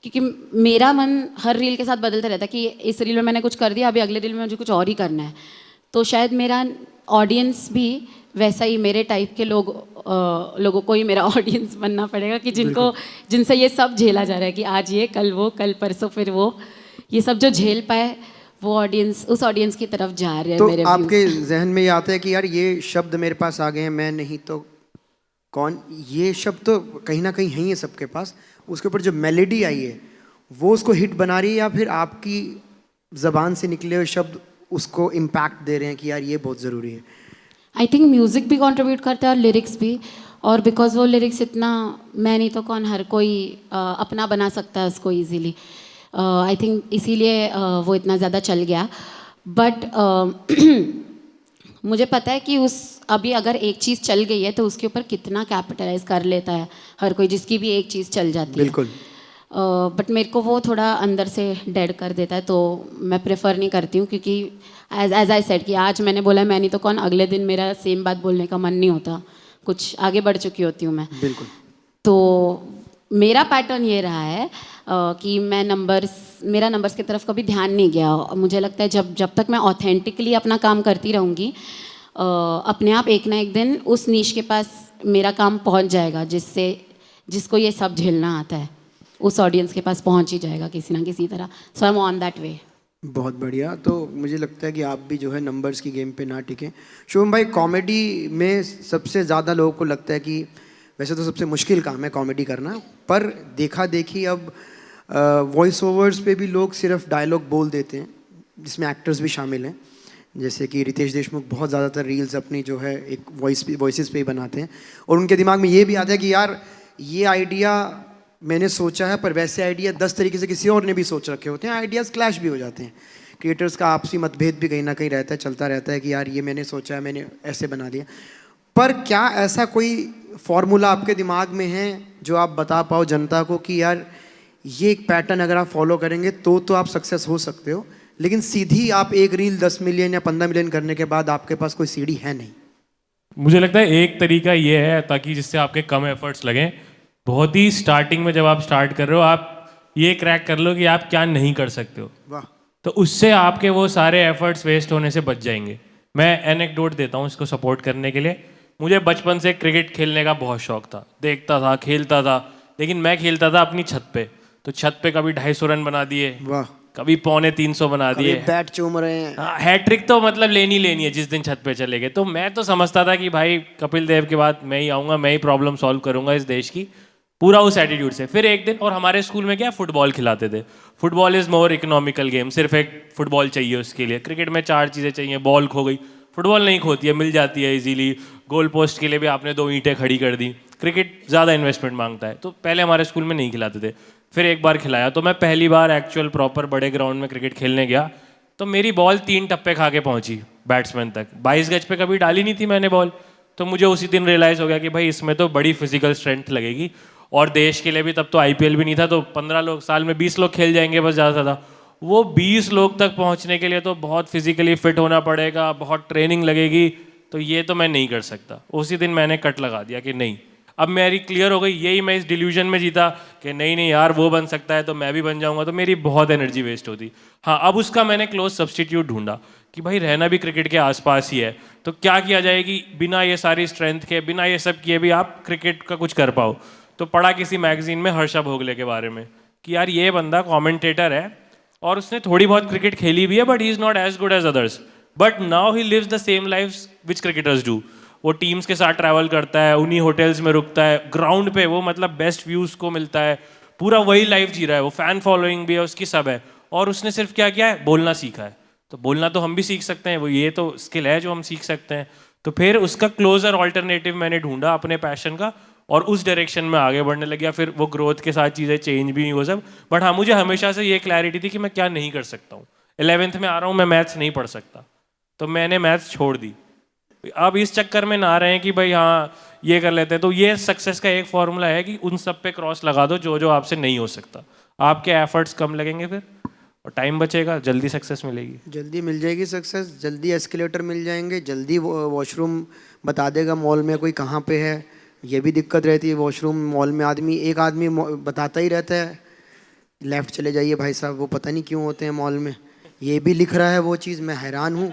क्योंकि मेरा मन हर रील के साथ बदलता रहता है कि इस रील में मैंने कुछ कर दिया, अभी अगले रील में मुझे कुछ और ही करना है। तो शायद मेरा ऑडियंस भी वैसा ही, मेरे टाइप के लोगों को ही मेरा ऑडियंस बनना पड़ेगा, कि जिनसे ये सब झेला जा रहा है कि आज ये, कल वो, कल परसों फिर वो, ये सब जो झेल पाए वो ऑडियंस, उस ऑडियंस की तरफ जा रहे हैं। तो मेरे आपके जहन में ये आता है कि यार ये शब्द मेरे पास आ गए हैं, मैं नहीं तो कौन, ये शब्द तो कहीं ना कहीं है ही है सबके पास, उसके ऊपर जो मेलेडी आई है वो उसको हिट बना रही है, या फिर आपकी ज़बान से निकले हुए शब्द उसको इम्पैक्ट दे रहे हैं कि यार ये बहुत ज़रूरी है? आई थिंक म्यूज़िक भी कंट्रीब्यूट करता है और लिरिक्स भी, और बिकॉज वो लिरिक्स इतना, मैं नहीं तो कौन, हर कोई अपना बना सकता है उसको ईजीली। आई थिंक इसीलिए वो इतना ज़्यादा चल गया। बट मुझे पता है कि अभी अगर एक चीज़ चल गई है तो उसके ऊपर कितना कैपिटलाइज कर लेता है हर कोई, जिसकी भी एक चीज़ चल जाती है। बिल्कुल। बट मेरे को वो थोड़ा अंदर से डेड कर देता है, तो मैं प्रेफर नहीं करती हूँ, क्योंकि एज आई सेड कि आज मैंने बोला मैं नहीं तो कौन, अगले दिन मेरा सेम बात बोलने का मन नहीं होता, कुछ आगे बढ़ चुकी होती हूँ मैं। बिल्कुल। तो मेरा पैटर्न ये रहा है कि मेरा नंबर्स की तरफ कभी ध्यान नहीं गया। मुझे लगता है जब तक मैं ऑथेंटिकली अपना काम करती रहूँगी, अपने आप एक ना एक दिन उस नीश के पास मेरा काम पहुँच जाएगा, जिसको ये सब झेलना आता है, उस ऑडियंस के पास पहुँच ही जाएगा किसी ना किसी तरह। So I am on that way. बहुत बढ़िया। तो मुझे लगता है कि आप भी जो है नंबर्स की गेम पे ना टिकें। शुभम भाई, कॉमेडी में सबसे ज़्यादा लोगों को लगता है कि वैसे तो सबसे मुश्किल काम है कॉमेडी करना, पर देखा देखी अब वॉइस ओवर्स पे भी लोग सिर्फ डायलॉग बोल देते हैं, जिसमें एक्टर्स भी शामिल हैं, जैसे कि रितेश देशमुख बहुत ज़्यादातर रील्स अपनी जो है एक वॉइसेस पे ही बनाते हैं, और उनके दिमाग में ये भी आता है कि यार ये आइडिया मैंने सोचा है, पर वैसे आइडिया 10 तरीके से किसी और ने भी सोच रखे होते हैं, आइडियाज़ क्लैश भी हो जाते हैं, क्रिएटर्स का आपसी मतभेद भी कहीं ना कहीं रहता है, चलता रहता है कि यार ये मैंने सोचा है, मैंने ऐसे बना दिया। पर क्या ऐसा कोई फॉर्मूला आपके दिमाग में है जो आप बता पाओ जनता को कि यार ये एक पैटर्न अगर आप फॉलो करेंगे तो आप सक्सेस हो सकते हो, लेकिन सीधी आप एक रील 10 मिलियन या 15 मिलियन करने के बाद आपके पास कोई सीढ़ी है नहीं? मुझे लगता है एक तरीका ये है ताकि जिससे आपके कम एफर्ट्स लगें, बहुत ही स्टार्टिंग में जब आप स्टार्ट कर रहे हो आप ये क्रैक कर लो कि आप क्या नहीं कर सकते हो, वाह। तो उससे आपके वो सारे एफर्ट्स वेस्ट होने से बच जाएंगे। मैं एनेक्डोट देता हूँ इसको सपोर्ट करने के लिए। मुझे बचपन से क्रिकेट खेलने का बहुत शौक था, देखता था, खेलता था, लेकिन मैं खेलता था अपनी छत पे। तो छत पे कभी 250 रन बना दिए, वाह। कभी 350 बना कभी दिए। बैट चूम रहे हैं। हैट्रिक तो मतलब लेनी है जिस दिन छत पे चले गए। तो मैं तो समझता था कि भाई कपिल देव के बाद मैं ही आऊँगा, मैं ही प्रॉब्लम सॉल्व करूँगा इस देश की, पूरा उस एटीट्यूड से। फिर एक दिन, और हमारे स्कूल में क्या फुटबॉल खिलाते थे। Football is more economical game, सिर्फ एक फुटबॉल चाहिए उसके लिए। क्रिकेट में 4 चीज़ें चाहिए, बॉल खो गई, फुटबॉल नहीं खोती है, मिल जाती है इजीली। गोल पोस्ट के लिए भी आपने 2 ईंटें खड़ी कर दी। क्रिकेट ज़्यादा इन्वेस्टमेंट मांगता है, तो पहले हमारे स्कूल में नहीं खिलाते थे। फिर एक बार खिलाया, तो मैं पहली बार एक्चुअल प्रॉपर बड़े ग्राउंड में क्रिकेट खेलने गया, तो मेरी बॉल 3 टप्पे खा के पहुंची बैट्समैन तक। 22 गज पे कभी डाली नहीं थी मैंने बॉल। तो मुझे उसी दिन रियलाइज़ हो गया कि भाई इसमें तो बड़ी फिजिकल स्ट्रेंथ लगेगी, और देश के लिए भी तब तो आईपीएल भी नहीं था, तो 15 लोग, साल में 20 लोग खेल जाएंगे बस, ज़्यादा से ज़्यादा। वो 20 लोग तक पहुंचने के लिए तो बहुत फिजिकली फिट होना पड़ेगा, बहुत ट्रेनिंग लगेगी, तो ये तो मैं नहीं कर सकता। उसी दिन मैंने कट लगा दिया कि नहीं। अब मेरी क्लियर हो गई, यही मैं इस डिल्यूजन में जीता कि नहीं नहीं यार वो बन सकता है तो मैं भी बन जाऊंगा, तो मेरी बहुत एनर्जी वेस्ट होती। हाँ, अब उसका मैंने क्लोज सब्सटीट्यूट ढूंढा कि भाई रहना भी क्रिकेट के आसपास ही है, तो क्या किया जाए कि बिना ये सारी स्ट्रेंथ के, बिना ये सब किए भी आप क्रिकेट का कुछ कर पाओ। तो पढ़ा किसी मैगजीन में हर्षा भोगले के बारे में कि यार ये बंदा कमेंटेटर है और उसने थोड़ी बहुत क्रिकेट खेली भी है, but he is not as good as others, but now he lives the same life which cricketers do. वो टीम्स के साथ ट्रैवल करता है, उन्हीं होटल्स में रुकता है, ग्राउंड पे वो मतलब बेस्ट व्यूज़ को मिलता है, पूरा वही लाइफ जी रहा है, वो फैन फॉलोइंग भी है उसकी, सब है। और उसने सिर्फ क्या किया है, बोलना सीखा है। तो बोलना तो हम भी सीख सकते हैं, वो ये तो स्किल है जो हम सीख सकते हैं। तो फिर उसका क्लोजर ऑल्टरनेटिव मैंने ढूंढा अपने पैशन का, और उस डायरेक्शन में आगे बढ़ने लग गया। फिर वो ग्रोथ के साथ चीज़ें चेंज भी हुई वो सब। बट हाँ, मुझे हमेशा से ये क्लैरिटी थी कि मैं क्या नहीं कर सकता हूँ। 11th में आ रहा हूँ, मैं मैथ्स नहीं पढ़ सकता, तो मैंने मैथ्स छोड़ दी। अब इस चक्कर में ना रहे कि भाई हाँ ये कर लेते हैं। तो ये सक्सेस का एक फॉर्मूला है कि उन सब पे क्रॉस लगा दो जो जो आपसे नहीं हो सकता। आपके एफर्ट्स कम लगेंगे फिर, और टाइम बचेगा, जल्दी सक्सेस मिलेगी। जल्दी मिल जाएगी सक्सेस, जल्दी एस्केलेटर मिल जाएंगे, जल्दी वॉशरूम बता देगा मॉल में कोई कहाँ पे है। ये भी दिक्कत रहती है वॉशरूम मॉल में, एक आदमी बताता ही रहता है लेफ़्ट चले जाइए भाई साहब, वो पता नहीं क्यों होते हैं मॉल में। ये भी लिख रहा है वो चीज़, मैं हैरान हूँ।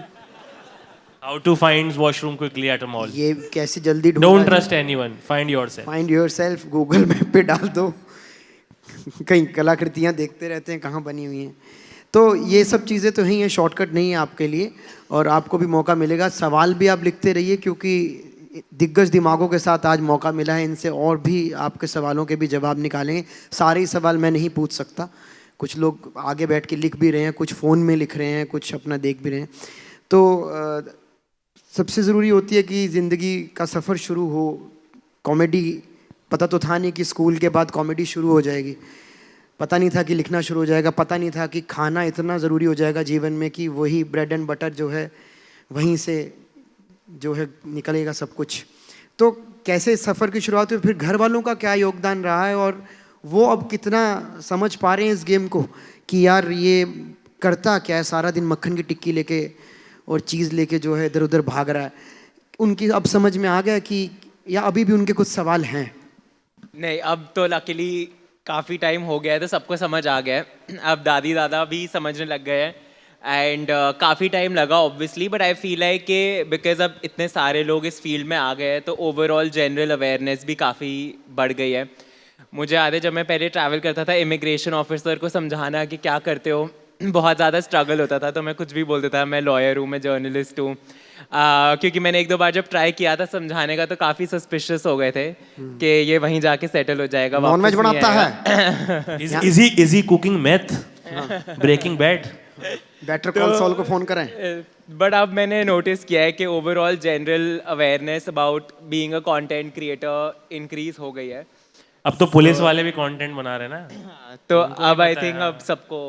How to find washroom quickly at a mall. ये कैसे जल्दी Don't trust anyone. Find yourself. Find your self, Google map पे डाल दो। कई कलाकृतियाँ देखते रहते हैं कहाँ बनी हुई हैं। तो ये सब चीज़ें तो हैं, ये शॉर्टकट नहीं है आपके लिए, और आपको भी मौका मिलेगा। सवाल भी आप लिखते रहिए, क्योंकि दिग्गज दिमागों के साथ आज मौका मिला है, इनसे और भी आपके सवालों के भी जवाब निकालेंगे। सारे ही सवाल मैं नहीं पूछ सकता, कुछ लोग आगे बैठ के लिख भी रहे हैं, कुछ फ़ोन में लिख रहे हैं, कुछ अपना देख भी रहे हैं। तो सबसे ज़रूरी होती है कि ज़िंदगी का सफ़र शुरू हो। कॉमेडी, पता तो था नहीं कि स्कूल के बाद कॉमेडी शुरू हो जाएगी, पता नहीं था कि लिखना शुरू हो जाएगा, पता नहीं था कि खाना इतना ज़रूरी हो जाएगा जीवन में कि वही ब्रेड एंड बटर जो है वहीं से जो है निकलेगा सब कुछ। तो कैसे सफ़र की शुरुआत हुई, फिर घर वालों का क्या योगदान रहा है, और वो अब कितना समझ पा रहे हैं इस गेम को कि यार ये करता क्या है, सारा दिन मक्खन की टिक्की लेके और चीज़ लेके जो है इधर उधर भाग रहा है। उनकी अब समझ में आ गया कि, या अभी भी उनके कुछ सवाल हैं? नहीं, अब तो लकीली काफ़ी टाइम हो गया है तो सबको समझ आ गया है। अब दादी दादा भी समझने लग गए हैं, एंड काफ़ी टाइम लगा obviously, but I feel like कि बिकॉज अब इतने सारे लोग इस फील्ड में आ गए हैं तो ओवरऑल जनरल अवेयरनेस भी काफ़ी बढ़ गई है। मुझे याद है जब मैं पहले ट्रैवल करता था, इमिग्रेशन ऑफिसर को समझाना कि क्या करते हो बहुत ज़्यादा स्ट्रगल होता था। तो मैं कुछ भी बोल देता था, मैं लॉयर हूँ, मैं जर्नलिस्ट हूँ, क्योंकि मैंने 1-2 बार जब ट्राई किया था समझाने का तो काफ़ी सस्पिशियस हो गए थे कि ये वहीं जाके सेटल हो जाएगा, नॉनवेज वापस नहीं बनाता आएगा। है। Is he cooking meth? Breaking Bad? Better call Saul को फ़ोन करें। बट अब मैंने नोटिस किया है कि overall general awareness about being a content creator increase हो गई है। अब तो पुलिस वाले भी कंटेंट बना रहे हैं ना। तो अब आई थिंक अब सबको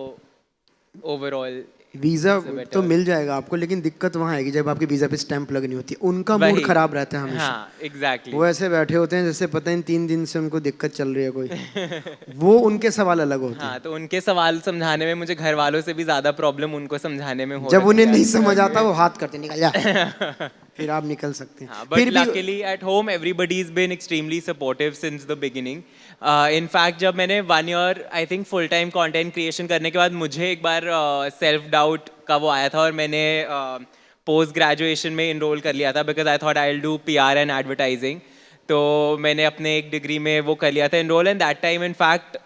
ओवरऑल वीजा तो मिल जाएगा आपको, लेकिन दिक्कत वहाँ आएगी जब आपके वीजा पे स्टैंप लगनी होती है। उनका मूड वही। खराब रहता है हमेशा। हाँ एग्जैक्टली। वो ऐसे बैठे होते हैं जैसे पता नहीं 3 दिन से उनको दिक्कत चल रही है कोई। वो उनके सवाल अलग होते हैं। हाँ तो उनके सवाल समझाने में मुझे घर वालों से भी ज्यादा प्रॉब्लम उनको समझाने में हो जब रही उन्हें है। नहीं समझ आता वो हाथ करते निकल जा। फिर आप निकल सकते हैं। हाँ, but फिर भी luckily at home everybody's been extremely supportive since the beginning. In fact जब मैंने 1 year I think full time content creation करने के बाद मुझे एक बार self doubt का वो आया था और मैंने post graduation में enroll कर लिया था because I thought I'll do PR and advertising. तो मैंने अपने एक डिग्री में वो कर लिया था enroll and that time in fact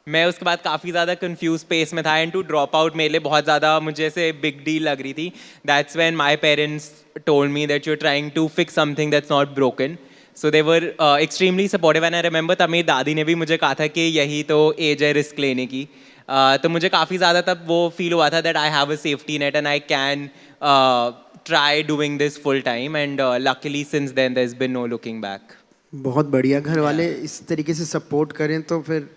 मैं उसके बाद काफ़ी ज़्यादा कंफ्यूज स्पेस में था एंड टू ड्रॉप आउट मेरे लिए बहुत ज़्यादा मुझे से बिग डील लग रही थी. That's when my parents told me that you are trying to fix something that's not broken. So they were extremely supportive and I remember तब मेरी दादी ने भी मुझे कहा था कि यही तो एज है रिस्क लेने की. तो मुझे काफ़ी ज़्यादा तब वो फील हुआ था that I have a safety net and I can try doing this full time and luckily since then there has been no looking back. बहुत बढ़िया, घर वाले इस तरीके से सपोर्ट करें तो फिर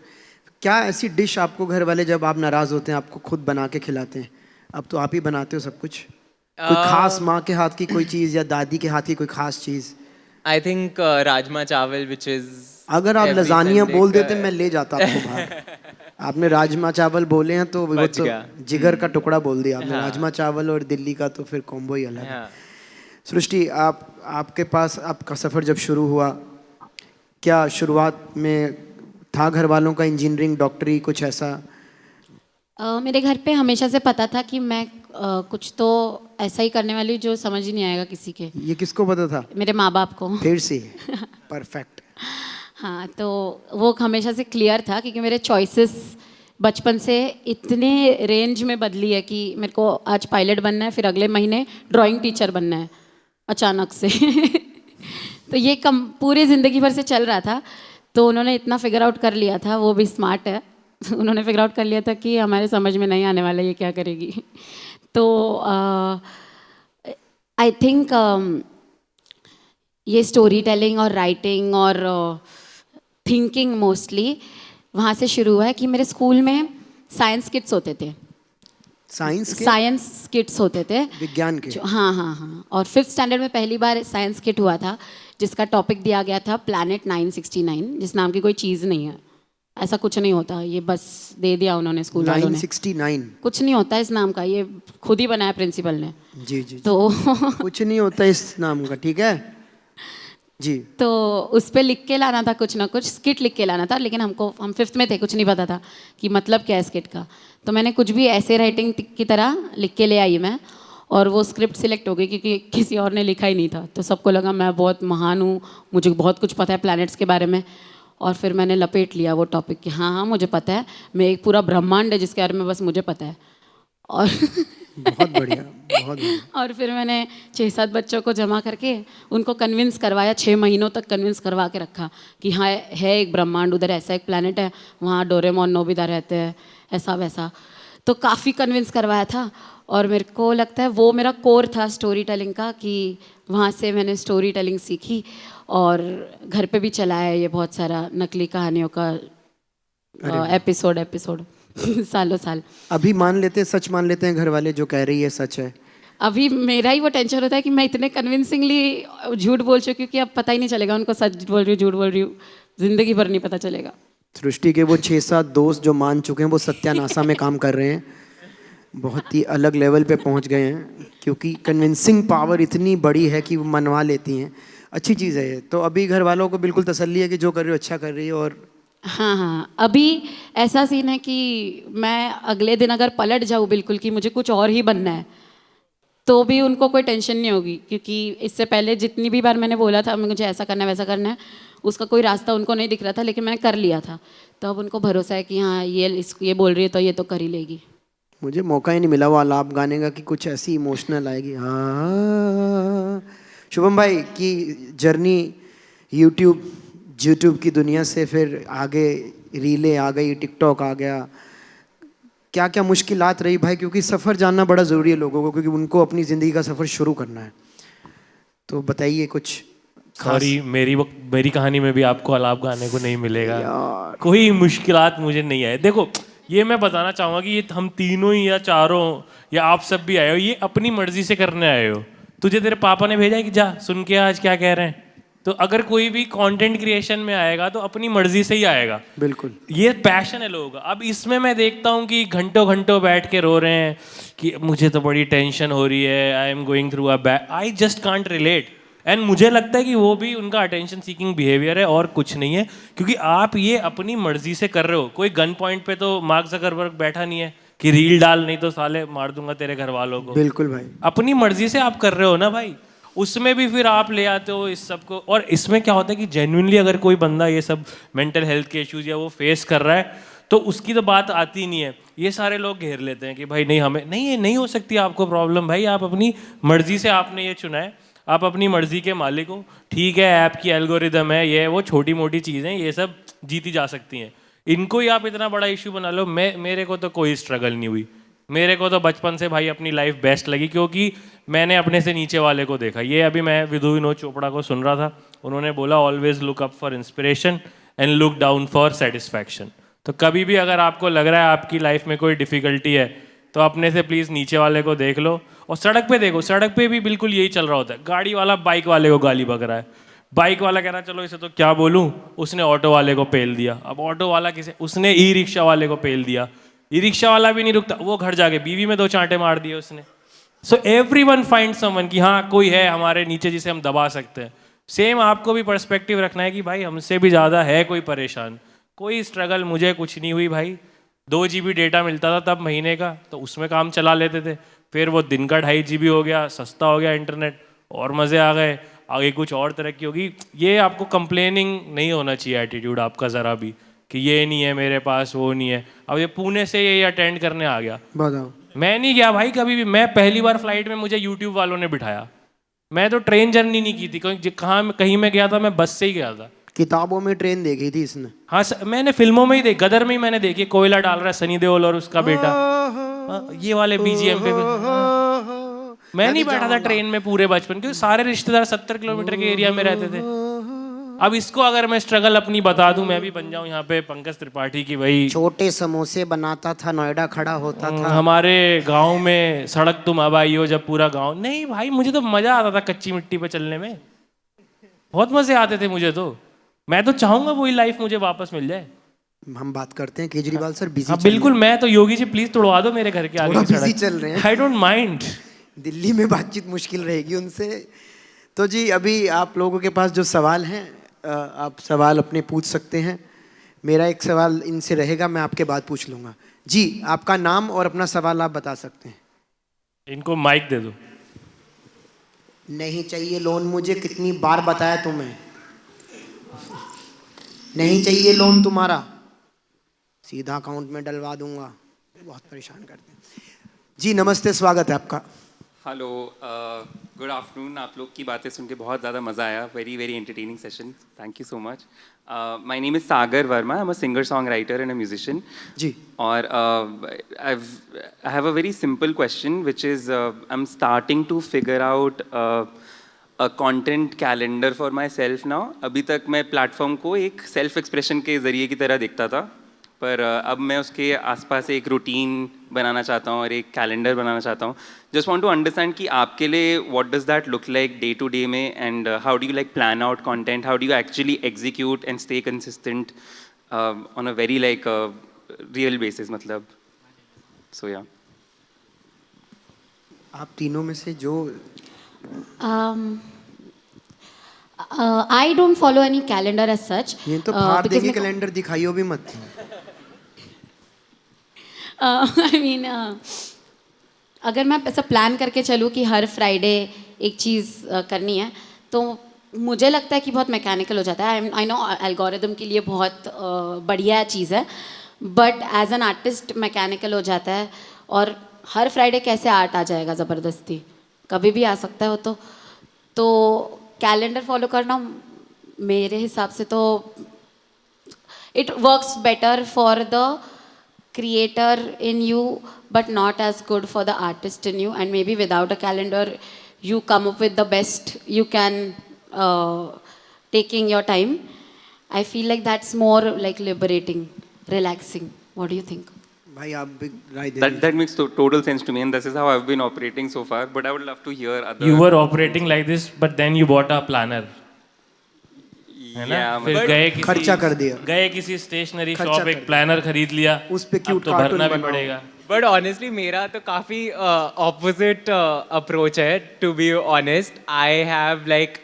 क्या ऐसी डिश आपको घर वाले जब आप नाराज होते हैं आपको खुद बना के खिलाते हैं? अब तो आप ही बनाते हो सब कुछ. कोई खास माँ के हाथ की कोई चीज़ या दादी के हाथ की कोई खास चीज़? आई थिंक राजमा चावल विच इज. अगर आप लजानिया बोल देते मैं ले जाता आपको बाहर. आपने राजमा चावल बोले हैं तो वो बच तो गया. जिगर का टुकड़ा बोल दिया आपने. हाँ. राजमा चावल और दिल्ली का तो फिर कॉम्बो ही अलग है. हाँ. सृष्टि, आपके पास आपका सफ़र जब शुरू हुआ, क्या शुरुआत में था घर वालों का इंजीनियरिंग डॉक्टरी कुछ ऐसा? मेरे घर पे हमेशा से पता था कि मैं कुछ तो ऐसा ही करने वाली हूँ जो समझ ही नहीं आएगा किसी के. ये किसको पता था? मेरे माँ बाप को. फिर से परफेक्ट. हाँ, तो वो हमेशा से क्लियर था क्योंकि मेरे चॉइसेस बचपन से इतने रेंज में बदली है कि मेरे को आज पायलट बनना है, फिर अगले महीने ड्राइंग टीचर बनना है अचानक से. तो ये पूरी ज़िंदगी भर से चल रहा था. तो उन्होंने इतना फिगर आउट कर लिया था, वो भी स्मार्ट है. उन्होंने फिगर आउट कर लिया था कि हमारे समझ में नहीं आने वाला ये क्या करेगी. तो आई थिंक ये स्टोरी टेलिंग और राइटिंग और थिंकिंग मोस्टली वहाँ से शुरू हुआ है कि मेरे स्कूल में साइंस किट्स होते थे. साइंस किट्स होते थे विज्ञान के. हाँ हाँ हाँ. और 5th स्टैंडर्ड में पहली बार साइंस किट हुआ था जिसका टॉपिक दिया गया था प्लैनेट 969, जिस नाम की कोई चीज़ नहीं है. ऐसा कुछ नहीं होता, ये बस दे दिया उन्होंने स्कूल वालों ने. 969 कुछ नहीं होता इस नाम का, ये खुद ही बनाया प्रिंसिपल ने. जी जी. तो कुछ नहीं होता इस नाम का, ठीक है जी. तो उस पर लिख के लाना था कुछ ना कुछ, स्किट लिख के लाना था. लेकिन हम 5th में थे, कुछ नहीं पता था कि मतलब क्या है स्किट का. तो मैंने कुछ भी ऐसे राइटिंग की तरह लिख के ले आई मैं, और वो स्क्रिप्ट सिलेक्ट हो गई क्योंकि किसी और ने लिखा ही नहीं था. तो सबको लगा मैं बहुत महान हूँ, मुझे बहुत कुछ पता है प्लैनेट्स के बारे में. और फिर मैंने लपेट लिया वो टॉपिक कि हाँ हाँ मुझे पता है, मैं एक पूरा ब्रह्मांड है जिसके बारे में बस मुझे पता है. और बहुत बढ़िया, बहुत बढ़िया. और फिर मैंने 6-7 बच्चों को जमा करके उनको कन्विंस करवाया. 6 महीनों तक कन्विंस करवा के रखा कि हाँ है एक ब्रह्मांड, उधर ऐसा एक प्लैनेट है, वहाँ डोरेमोन नोबिता रहते हैं, ऐसा वैसा. तो काफ़ी कन्विंस करवाया था. और मेरे को लगता है वो मेरा कोर था स्टोरी टेलिंग का, कि वहाँ से मैंने स्टोरी टेलिंग सीखी. और घर पे भी चलाया है ये बहुत सारा नकली कहानियों का एपिसोड सालों साल. अभी मान लेते हैं, सच मान लेते हैं घर वाले जो कह रही है सच है? अभी मेरा ही वो टेंशन होता है कि मैं इतने कन्विंसिंगली झूठ बोल चुकी हूँ कि अब पता ही नहीं चलेगा उनको सच बोल रही हूँ झूठ बोल रही हूँ. जिंदगी भर नहीं पता चलेगा. सृष्टि के वो 6-7 दोस्त जो मान चुके हैं वो सत्यानाशा में काम कर रहे हैं. बहुत ही अलग लेवल पे पहुंच गए हैं क्योंकि कन्विंसिंग पावर इतनी बड़ी है कि वो मनवा लेती हैं. अच्छी चीज़ है ये. तो अभी घर वालों को बिल्कुल तसल्ली है कि जो कर रही हो अच्छा कर रही है. और हाँ हाँ, अभी ऐसा सीन है कि मैं अगले दिन अगर पलट जाऊँ बिल्कुल कि मुझे कुछ और ही बनना है, तो भी उनको कोई टेंशन नहीं होगी. क्योंकि इससे पहले जितनी भी बार मैंने बोला था मुझे ऐसा करना है वैसा करना है, उसका कोई रास्ता उनको नहीं दिख रहा था, लेकिन मैंने कर लिया था. तो अब उनको भरोसा है कि हाँ ये बोल रही है तो ये तो कर ही लेगी. मुझे मौका ही नहीं मिला वो आलाप गाने का कि कुछ ऐसी इमोशनल आएगी. हाँ, शुभम भाई की जर्नी यूट्यूब की दुनिया से फिर आगे रीलें आ गई, टिकटॉक आ गया. क्या क्या मुश्किलात रही भाई? क्योंकि सफ़र जानना बड़ा ज़रूरी है लोगों को, क्योंकि उनको अपनी ज़िंदगी का सफ़र शुरू करना है. तो बताइए कुछ. सॉरी, मेरी कहानी में भी आपको आलाप गाने को नहीं मिलेगा. कोई मुश्किलात मुझे नहीं आए. देखो ये मैं बताना चाहूँगा कि ये हम तीनों ही या चारों या आप सब भी आए हो, ये अपनी मर्जी से करने आए हो। तुझे तेरे पापा ने भेजा है कि जा सुन के आज क्या कह रहे हैं। तो अगर कोई भी कंटेंट क्रिएशन में आएगा तो अपनी मर्जी से ही आएगा। बिल्कुल। ये पैशन है लोगों का। अब इसमें मैं देखता हूँ कि घंटों घंटों बैठ के रो रहे हैं कि मुझे तो बड़ी टेंशन हो रही है, I am going through a bad, I just can't relate. And मुझे लगता है कि वो भी उनका अटेंशन सीकिंग बिहेवियर है और कुछ नहीं है, क्योंकि आप ये अपनी मर्जी से कर रहे हो। कोई गन पॉइंट पे तो मार्क जकरबर्ग बैठा नहीं है कि रील डाल, नहीं तो साले मार दूंगा तेरे घर वालों को। बिल्कुल भाई। अपनी मर्जी से आप कर रहे हो ना भाई, उसमें भी फिर आप ले आते हो इस सब को। और इसमें क्या होता है कि जेन्युइनली अगर कोई बंदा ये सब मेंटल हेल्थ के इश्यूज या वो फेस कर रहा है तो उसकी तो बात आती ही नहीं है। ये सारे लोग घेर लेते हैं कि भाई नहीं, हमें नहीं, ये नहीं हो सकती आपको प्रॉब्लम। भाई आप अपनी मर्जी से आपने ये चुना है, आप अपनी मर्जी के मालिक हो। ठीक है, ऐप की एल्गोरिदम है, ये वो छोटी मोटी चीज़ें, ये सब जीती जा सकती हैं। इनको ही आप इतना बड़ा इशू बना लो। मेरे को तो कोई स्ट्रगल नहीं हुई। मेरे को तो बचपन से भाई अपनी लाइफ बेस्ट लगी, क्योंकि मैंने अपने से नीचे वाले को देखा। ये अभी मैं विधु विनोद चोपड़ा को सुन रहा था, उन्होंने बोला always look up for inspiration and look down for satisfaction. तो कभी भी अगर आपको लग रहा है आपकी लाइफ में कोई डिफिकल्टी है तो अपने से प्लीज़ नीचे वाले को देख लो। और सड़क पे देखो, सड़क पे भी बिल्कुल यही चल रहा होता है। गाड़ी वाला बाइक वाले को गाली बक रहा है, बाइक वाला कह रहा है चलो इसे तो क्या बोलूं, उसने ऑटो वाले को पेल दिया। अब ऑटो वाला किसे, उसने ई रिक्शा वाले को पेल दिया। ई रिक्शा वाला भी नहीं रुकता, वो घर जाके बीवी में 2 चांटे मार दिए उसने। सो एवरीवन फाइंड समवन कि हाँ कोई है हमारे नीचे जिसे हम दबा सकते हैं। सेम आपको भी पर्सपेक्टिव रखना है कि भाई हमसे भी ज़्यादा है कोई परेशान। कोई स्ट्रगल मुझे कुछ नहीं हुई भाई। 2 GB डेटा मिलता था तब महीने का, तो उसमें काम चला लेते थे। फिर वो दिन का 2.5 GB हो गया, सस्ता हो गया इंटरनेट, और मज़े आ गए। आगे कुछ और तरक्की होगी। ये आपको कंप्लेनिंग नहीं होना चाहिए एटीट्यूड आपका ज़रा भी, कि ये नहीं है मेरे पास, वो नहीं है। अब ये पुणे से ये अटेंड करने आ गया, बताओ। मैं नहीं गया भाई कभी भी। मैं पहली बार फ्लाइट में मुझे यूट्यूब वालों ने बिठाया। मैं तो ट्रेन जर्नी नहीं की थी, कहीं मैं गया था मैं बस से ही गया था। किताबों में ट्रेन देखी थी इसने। हाँ मैंने फिल्मों में ही देखी, गदर में ही मैंने देखी। कोयला डाल रहा है सनी देओल और उसका बेटा, ये वाले बीजीएम पे मैं नहीं बैठा था ट्रेन में पूरे बचपन, क्योंकि सारे रिश्तेदार 70 किलोमीटर के एरिया में रहते थे। अब इसको अगर मैं स्ट्रगल अपनी बता दूं, मैं भी बन जाऊं यहाँ पे पंकज त्रिपाठी की, वही छोटे समोसे बनाता था, नोएडा खड़ा होता था। हमारे गांव में सड़क तुम अब आई हो, जब पूरा गांव। नहीं भाई, मुझे तो मजा आता था कच्ची मिट्टी पे चलने में, बहुत मजे आते थे मुझे तो। मैं तो चाहूंगा वही लाइफ मुझे वापस मिल जाए। हम बात करते हैं केजरीवाल सर, बिजी। हाँ बिल्कुल, मैं तो योगी जी प्लीज तोड़वा दो मेरे घर के आगे की बिजी सड़क। चल रहे हैं। I don't mind. दिल्ली में बातचीत मुश्किल रहेगी उनसे। तो जी अभी आप लोगों के पास जो सवाल हैं, आप सवाल अपने पूछ सकते हैं। मेरा एक सवाल इनसे रहेगा, मैं आपके बाद पूछ लूँगा। जी आपका नाम और अपना सवाल आप बता सकते हैं। इनको माइक दे दो। नहीं चाहिए लोन मुझे, कितनी बार बताया तुम्हें, नहीं चाहिए लोन तुम्हारा, सीधा अकाउंट में डलवा दूंगा। बहुत परेशान करते हैं। जी नमस्ते, स्वागत है आपका। Hello, good afternoon. आप लोग की बातें सुन के बहुत ज़्यादा मज़ा आया। Very very entertaining session, thank you so much. My name is Sagar Verma, I am a singer song writer and a musician. जी। और I have a very simple question which is I am starting to figure out a content calendar for myself now. अभी तक मैं platform को एक self expression के ज़रिए की तरह देखता था, पर अब मैं उसके आसपास एक रूटीन बनाना चाहता हूँ और एक कैलेंडर बनाना चाहता हूँ। जस्ट वांट टू अंडरस्टैंड कि आपके लिए what does that look like day to day में, and how do you like plan out content, how do you actually execute and stay consistent on a very like real basis, मतलब। So या आप तीनों में से जो I don't follow any calendar as such. ये तो फाड़ because देंगे कैलेंडर, दिखाइयो भी मत। I mean, अगर मैं ऐसा प्लान करके चलूँ कि हर फ्राइडे एक चीज़ करनी है, तो मुझे लगता है कि बहुत मैकेनिकल हो जाता है। आई नो एल्गोरिदम के लिए बहुत बढ़िया चीज़ है, but as an artist mechanical हो जाता है। और हर फ्राइडे कैसे आर्ट आ जाएगा ज़बरदस्ती, कभी भी आ सकता है वो। तो कैलेंडर फॉलो करना मेरे हिसाब से तो it works better for the creator in you but not as good for the artist in you, and maybe without a calendar you come up with the best you can, taking your time. I feel like that's more like liberating, relaxing. What do you think? भाई आप भी राय दे That makes total sense to me, and this is how I've been operating so far. But I would love to hear other. You were operating like this, but then you bought a planner. है ना? Yeah, फिर मतलब- खर्चा कर दिया। गए किसी stationery खर्चा शॉप कर एक प्लानर खरीद लिया, उस पे अब cute तो cartoon भरना भी बनाओ। पड़ेगा। But honestly, मेरा तो काफी opposite approach है. To be honest, I have like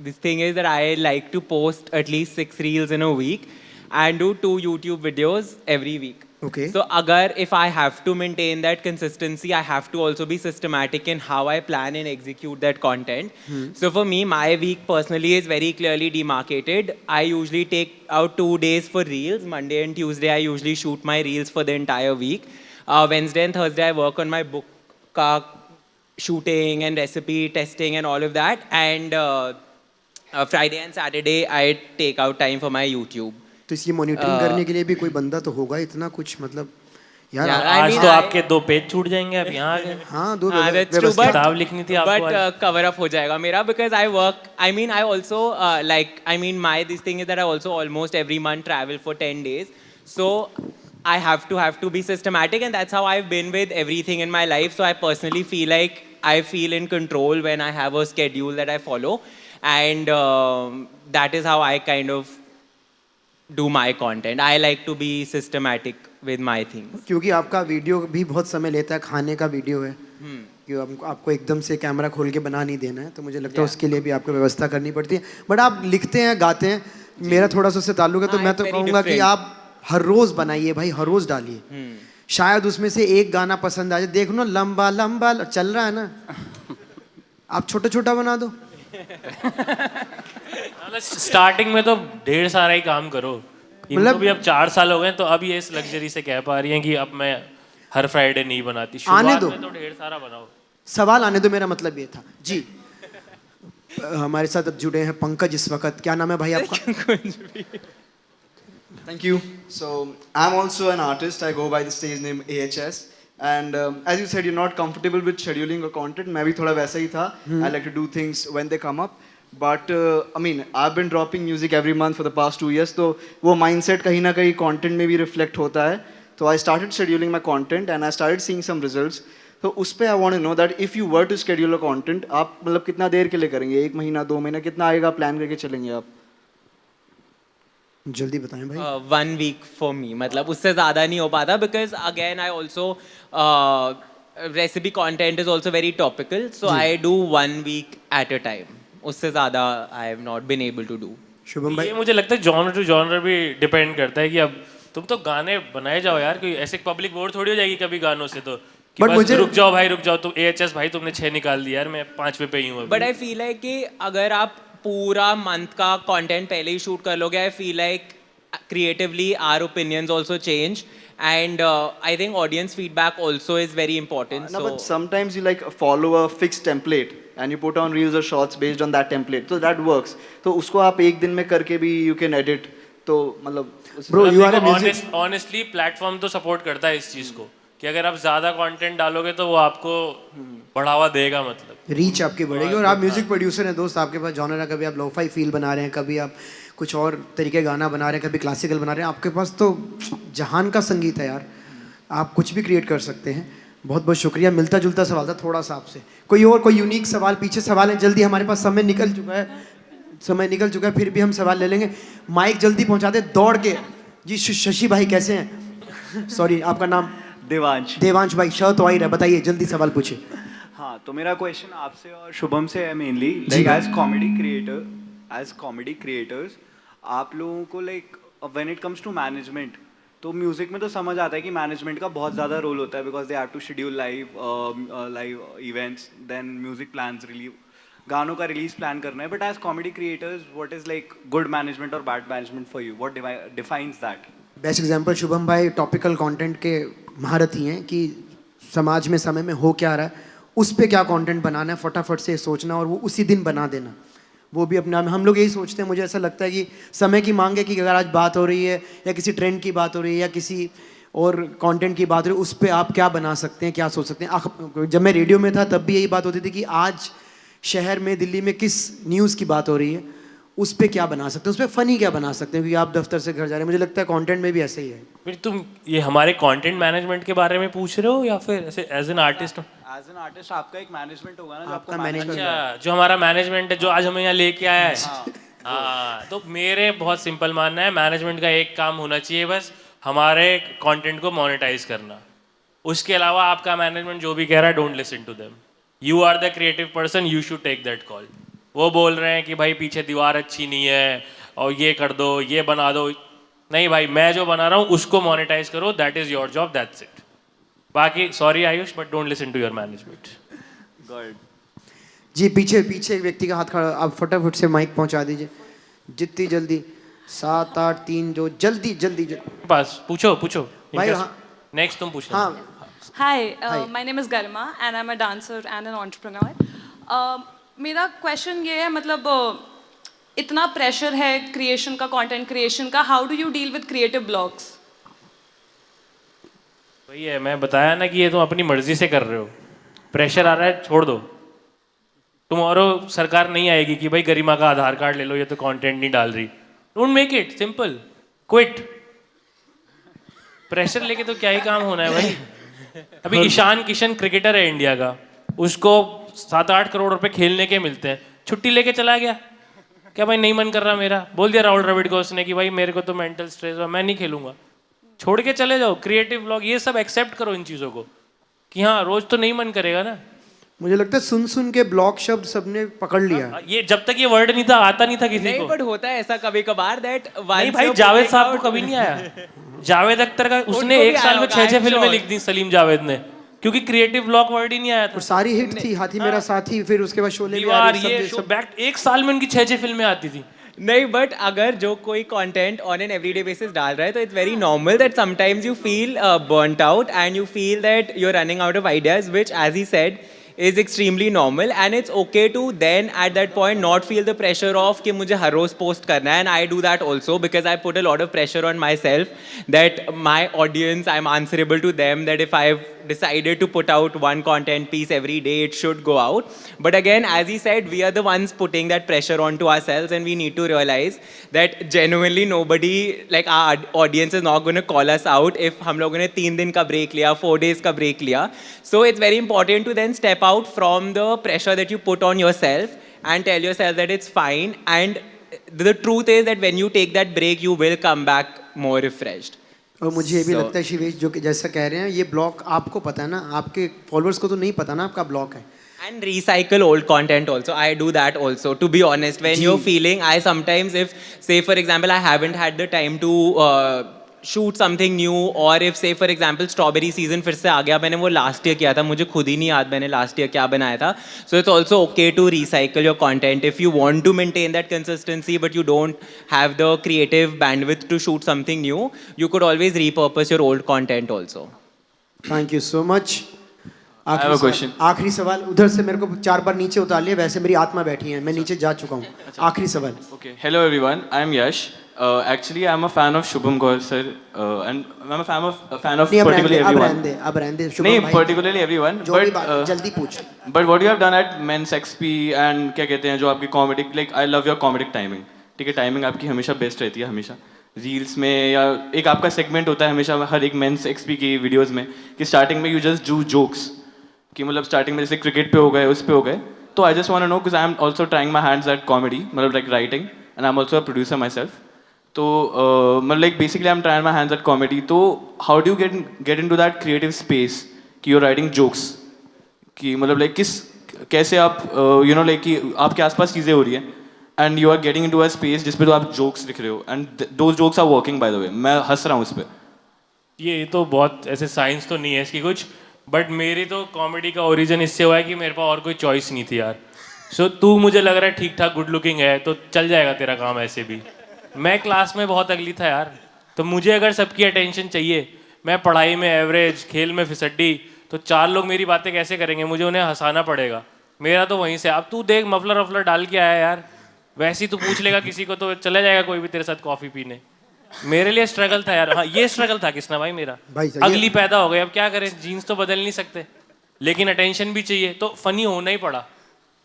this thing is that I like to post at least 6 reels in a week and do 2 YouTube videos every week. Okay. So agar if I have to maintain that consistency, I have to also be systematic in how I plan and execute that content. So for me, my week personally is very clearly demarcated. I usually take out 2 days for reels. Monday and Tuesday, I usually shoot my reels for the entire week. Wednesday and Thursday, I work on my book ka shooting and recipe testing and all of that. And Friday and Saturday, I take out time for my YouTube. तो इसकी monitoring करने के लिए भी कोई बंदा तो होगा इतना कुछ मतलब यार Yeah, आप- I आज mean, तो I- आपके 2 पेज छूट जाएंगे, आप यहाँ आ गए। हाँ दो हाँ, that's true, व्यवस्था किताब लिखनी थी आपको but आज। cover up हो जाएगा मेरा because I work. I mean, I also my this thing is that I also almost every month travel for 10 days. So I have to be systematic, and that's how I've been with everything in my life. So I personally feel like I feel in control when I have a schedule that I follow, and that is how I kind of do my content. I like to be systematic with my things. क्योंकि आपका video भी बहुत समय लेता है, खाने का video है कि आपको एकदम से कैमरा खोल के बना नहीं देना है, तो मुझे लगता है उसके लिए भी आपको व्यवस्था करनी पड़ती है। बट आप लिखते हैं, गाते हैं, मेरा थोड़ा सा उससे ताल्लुक है, तो हाँ, मैं it's तो very कहूँगा कि different. आप हर रोज़ बनाइए भाई, हर रोज़ डालिए। शायद उसमें से एक गाना पसंद आ जाए। देख लो लंबा लंबा चल रहा है ना, आप छोटा छोटा बना दो। स्टार्टिंग में तो ढेर सारा ही काम करो। इनको मतलब- भी अब 4 साल हो गए, तो अब ये इस लग्जरी से कह पा रही हैं कि अब मैं हर फ्राइडे नहीं बनाती। आने शुरुआत दो। में तो ढेर सारा बनाओ। सवाल आने दो, मेरा मतलब ये था जी। हमारे साथ अब जुड़े हैं पंकज इस वक्त। क्या नाम है भाई आपका? Thank you. So I'm also an artist. I go by the stage name AHS. And as you said, you're not comfortable with scheduling your content. मैं भी थोड़ा वैसा ही था. I like to do things when they come up. But I mean, I've been dropping music every month for the past 2 years. तो वो mindset कहीं ना कहीं content में भी reflect होता है. So I started scheduling my content and I started seeing some results. तो उस पे I want to know that if you were to schedule a content, आप मतलब कितना देर के लिए करेंगे? 1 महीना, 2 महीना, कितना आएगा? प्लान करके चलेंगे आप? जल्दी बताएं भाई। 1 week for me, मतलब उससे ज़्यादा नहीं हो पाता because again I also recipe content is also very topical, so I do 1 week at a time. उससे ज़्यादा I have not been able to do. Shubham भाई ये मुझे लगता है जॉनर टू जॉनर भी डिपेंड करता है कि अब तुम तो गाने बनाए जाओ यार, कोई ऐसे पब्लिक बोर थोड़ी हो जाएगी कभी गानों से, तो कि But बस मुझे- रुक जाओ भाई रुक जाओ, तुम AHS भाई तुमने 6 निकाल दिया यार, मैं 5वें पे ही हूँ अभी। But I feel like कि अगर आप पूरा month का content पहले ही shoot कर लोगे, I feel like creatively our opinions also change, and I think audience feedback also is very important. No, So but sometimes you like follow a fixed template and you put on reels or shorts based on that template, so that works. तो उसको आप एक दिन में करके भी you can edit. तो मतलब Bro, you are a music- honestly platform तो सपोर्ट करता है इस चीज को कि अगर आप ज्यादा कंटेंट डालोगे तो वो आपको बढ़ावा देगा, मतलब रीच आपकी बढ़ेगी। और आप म्यूजिक प्रोड्यूसर हैं दोस्त, आपके पास जॉनर है, कभी आप लोफाई फील बना रहे हैं, कभी आप कुछ और तरीके गाना बना रहे हैं, कभी क्लासिकल बना रहे हैं, आपके पास तो जहान का संगीत है यार, आप कुछ भी क्रिएट कर सकते हैं। बहुत बहुत शुक्रिया। मिलता जुलता सवाल था थोड़ा सा आपसे, कोई यूनिक सवाल, पीछे सवाल है, जल्दी, हमारे पास समय निकल चुका है, फिर भी हम सवाल ले लेंगे। माइक जल्दी पहुंचा दे दौड़ के जी। शशि भाई कैसे हैं? सॉरी आपका नाम? देवांश। देवांश भाई, शर्ट तो आई रहा, बताइए जल्दी सवाल पूछिए। हाँ, तो मेरा क्वेश्चन आपसे और शुभम से है mainly, like as comedy creators आप लोगों को like when it comes to management, तो म्यूजिक में तो समझ आता है कि मैनेजमेंट का बहुत ज़्यादा रोल होता है because they have to schedule live events, then music plans, गानों का रिलीज प्लान करना है। But as comedy creators what is like good management और bad management for you? What defines that? Best example Shubham भाई topical content के महारथी हैं कि समाज में समय में हो क्या रहा है, उस पे क्या कंटेंट बनाना है, फटाफट से सोचना और वो उसी दिन बना देना। वो भी अपने आप में हम लोग यही सोचते हैं, मुझे ऐसा लगता है कि समय की मांग है कि अगर आज बात हो रही है या किसी ट्रेंड की बात हो रही है या किसी और कंटेंट की बात हो रही है, उस पर आप क्या बना सकते हैं, क्या सोच सकते हैं। जब मैं रेडियो में था तब भी यही बात होती थी कि आज शहर में, दिल्ली में किस न्यूज़ की बात हो रही है, उस पे क्या बना सकते हैं, उस पे फनी क्या बना सकते हैं, क्योंकि आप दफ्तर से घर जा रहे हैं, मुझे लगता है कंटेंट में भी ऐसा ही है। फिर तुम ये हमारे कंटेंट मैनेजमेंट के बारे में पूछ रहे हो या फिर ऐसे as an artist? As an artist आपका एक मैनेजमेंट होगा ना, जो आपका आपको मैनेज management- करना है। अच्छा, जो हमारा मैनेजमेंट है जो आज हमें यहाँ लेके आया है, हाँ, तो मेरे बहुत सिंपल मानना है, मैनेजमेंट का एक काम होना चाहिए बस, हमारे कंटेंट को मोनेटाइज करना। उसके अलावा आपका मैनेजमेंट जो भी कह रहा है, don't listen to them. You are the creative person, you should take that call. वो बोल रहे हैं कि भाई पीछे दीवार अच्छी नहीं है और ये कर दो, ये बना दो, नहीं भाई, मैं जो बना रहा हूँ उसको मोनेटाइज करो, that is your job, that's it. बाकी sorry Ayush, but don't listen to your management. God. जी पीछे पीछे एक व्यक्ति का हाथ खड़ा, आप फटाफट से माइक पहुंचा दीजिए जितनी जल्दी। 7 8 3 2 जल्दी जल्दी जल्दी। बस पूछो पूछो भाई, हाँ। नेक्स्ट तुम पूछो। हाँ Hi, Hi. my name is Garima and I'm a dancer and an entrepreneur. मेरा क्वेश्चन ये है, मतलब इतना प्रेशर है क्रिएशन का, कंटेंट क्रिएशन का, how do you deal with creative blocks? वही है, मैं बताया ना कि ये तुम अपनी मर्जी से कर रहे हो, प्रेशर आ रहा है छोड़ दो। टुमारो सरकार नहीं आएगी कि भाई गरिमा का आधार कार्ड ले लो, ये तो कंटेंट नहीं डाल रही। Don't make it simple, quit. Pressure लेके तो क्या ही काम होना है भाई। अभी ईशान किशन क्रिकेटर है इंडिया का, उसको 7-8 करोड़ रुपए खेलने के मिलते हैं, छुट्टी लेके चला गया। क्या भाई नहीं मन कर रहा मेरा, बोल दिया राहुल द्रविड़ को उसने कि भाई मेरे को तो मेंटल स्ट्रेस है, मैं नहीं खेलूंगा, छोड़ के चले जाओ। क्रिएटिव ब्लॉग ये सब एक्सेप्ट करो इन चीज़ों को कि हाँ रोज तो नहीं मन करेगा ना। मुझे लगता है सुन सुन के ब्लॉक शब्द सबने पकड़ लिया। ये जब तक ये वर्ड नहीं था, आता नहीं था किसी नहीं, को। बट होता है ऐसा कभी कभार दैट नहीं भाई, जावेद साहब को कभी नहीं आया। जावेद अख्तर का उसने उनको भी एक साल आया में होगा, 6-6 I am फिल्में sure. लिख दी सलीम जावेद ने, क्योंकि क्रिएटिव ब्लॉक वर्ड ही नहीं आया था। और सारी हिट थी, हाथी मेरा साथी, फिर उसके बाद शोले भी आ दीवार, रही, सब ये ये शो सब। बैक, एक साल में उनकी 6-6 फिल्में आती थी। नहीं, बट अगर जो कोई content on an everyday basis डाल रहा है तो it's very normal that sometimes you feel burnt out and you feel that you are running out of ideas, which as he said is extremely normal, and it's okay to then at that point not feel the pressure of कि मुझे हर रोज post करना है, and I do that also because I put a lot of pressure on myself that my audience, I'm answerable to them, that if I've decided to put out one content piece every day, it should go out. But again, as he said, we are the ones putting that pressure onto ourselves, and we need to realize that genuinely nobody, like our audience is not going to call us out if हम लोगों ने 3 दिन का break लिया, 4 days का break लिया. So it's very important to then step out from the pressure that you put on yourself and tell yourself that it's fine, and the truth is that when you take that break you will come back more refreshed. और मुझे ये भी So- लगता है शिवेश, जो कि जैसा कह रहे हैं, ये ब्लॉक आपको पता है ना, आपके फॉलोअर्स को तो नहीं पता ना आपका ब्लॉक है। And recycle old content also. I do that also. To be honest, when you're feeling, I sometimes, if say for example I haven't had the time to shoot something new, or if say for example strawberry season फिर से आ गया, मैंने वो last year किया था, मुझे खुद ही नहीं याद मैंने last year क्या बनाया था. So it's also okay to recycle your content if you want to maintain that consistency, but you don't have the creative bandwidth to shoot something new. You could always repurpose your old content also. Thank you so much. I have a question. आखिरी सवाल उधर से मेरे को 4 बार नीचे उतार लिया, वैसे मेरी आत्मा बैठी है, मैं नीचे जा चुका हूँ। आखिरी सवाल। Okay. Hello everyone. I'm Yash. Actually, I'm a fan of Shubham Kaur sir, and I'm a fan of नहीं, अब रहने particularly दे, अब everyone. रहने दे, अब रहने दे, शुभम नहीं, भाई। particularly everyone. जो भी But बात, जल्दी पूछ। but what you have done at Men's XP and क्या कहते हैं जो आपकी comedic, like I love your comedic timing. ठीक है, timing आपकी हमेशा best रहती है, हमेशा रील्स में, या एक आपका सेगमेंट होता है हमेशा हर एक Men's XP की वीडियोस में कि स्टार्टिंग में यू जस्ट डू जोक्स, कि मतलब स्टार्टिंग में जैसे क्रिकेट पे हो गए, उस पे हो गए। तो I just want to know because I am also trying my hands at comedy, मतलब like writing, and I am also a producer myself. तो मतलब like basically I am trying my hands at comedy. तो how do you get into that creative space कि you are writing jokes, कि मतलब like कैसे आप you know like कि आपके आसपास चीज़ें हो रही है and you are getting in to a space जिस पे तो आप जोक्स लिख रहे हो, and those jokes are working by the way. मैं हंस रहा हूँ उस पर। ये तो बहुत ऐसे साइंस तो नहीं है इसकी कुछ, बट मेरी तो कॉमेडी का ओरिजिन इससे हुआ है कि मेरे पास और कोई चॉइस नहीं थी यार। सो तू मुझे लग रहा है ठीक ठाक गुड लुकिंग है तो चल जाएगा तेरा काम ऐसे भी। मैं क्लास में बहुत अगली था यार, तो मुझे अगर सबकी अटेंशन चाहिए, मैं पढ़ाई में एवरेज, खेल में फिसड्डी, तो 4 लोग मेरी बातें कैसे करेंगे, मुझे उन्हें हंसाना पड़ेगा। मेरा तो वहीं से। अब तू देख मफलर वफलर डाल के आया यार, वैसे ही तू पूछ लेगा किसी को तो चला जाएगा कोई भी तेरे साथ कॉफ़ी पीने। मेरे लिए स्ट्रगल था यार। हाँ, ये स्ट्रगल था किसना भाई मेरा। भाई साहब, अगली पैदा हो गई, अब क्या करें, जीन्स तो बदल नहीं सकते, लेकिन अटेंशन भी चाहिए तो फनी होना ही पड़ा।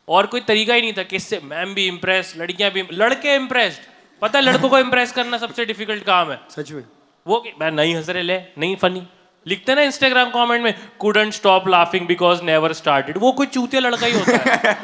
और कोई तरीका ही नहीं था, किससे मैम भी इम्प्रेस, लड़कियां भी, लड़के इम्प्रेस्ड। पता है लड़कों को इम्प्रेस करना सबसे डिफिकल्ट काम है। सच में वो मैं नहीं हंस रहे, ले नहीं फनी लिखते ना इंस्टाग्राम कमेंट में, couldn't stop laughing because never started, वो कोई चूतिया लड़का ही होता है।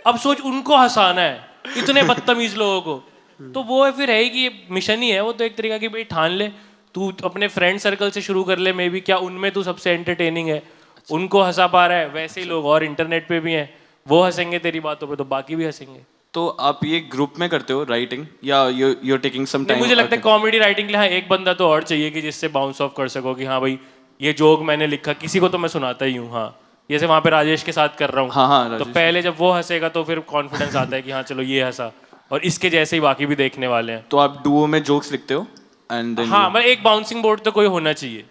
अब सोच उनको हंसाना है, इतने बदतमीज लोगों को, तो वो फिर है ही कि ये मिशन ही है। वो तो एक तरीका कि भाई ठान ले, तू अपने फ्रेंड सर्कल से शुरू कर ले, मे बी क्या उनमें तू सबसे एंटरटेनिंग है, उनको हंसा पा रहा है, वैसे ही लोग और इंटरनेट पे भी हैं, वो हंसेंगे तेरी बातों पे तो बाकी भी हंसेंगे। तो आप ये ग्रुप में करते हो राइटिंग या you are taking some time? मुझे लगता है कॉमेडी राइटिंग के लिए हाँ एक बंदा तो और चाहिए कि जिससे बाउंस ऑफ कर सको कि हाँ भाई ये जोक मैंने लिखा, किसी को तो मैं सुनाता ही हूँ। हाँ जैसे वहाँ पे राजेश के साथ कर रहा हूँ, हाँ, तो पहले जब वो हंसेगा तो फिर कॉन्फिडेंस आता है कि हाँ चलो ये हंसा, और इसके जैसे ही बाकी भी देखने वाले हैं। तो आप डुओ में जोक्स लिखते हो एंड देन? हाँ मतलब एक बाउंसिंग बोर्ड तो कोई होना चाहिए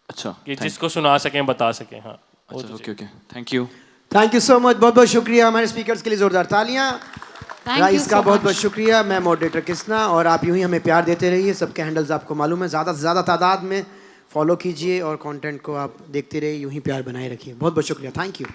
अच्छा, कि जिसको सुना सकें, बता सकें। हाँ okay okay, thank you. Thank you so much, बहुत बहुत शुक्रिया हमारे स्पीकर्स के लिए, जोरदार तालियां। राइस का बहुत बहुत शुक्रिया। मैं मॉडरेटर कृष्णा, और आप यूं ही हमें प्यार देते रहिए। सबके हैंडल्स आपको मालूम है, ज़्यादा से ज़्यादा तादाद में फॉलो कीजिए और कंटेंट को आप देखते रहिए, यूं ही प्यार बनाए रखिए। बहुत बहुत शुक्रिया, थैंक यू।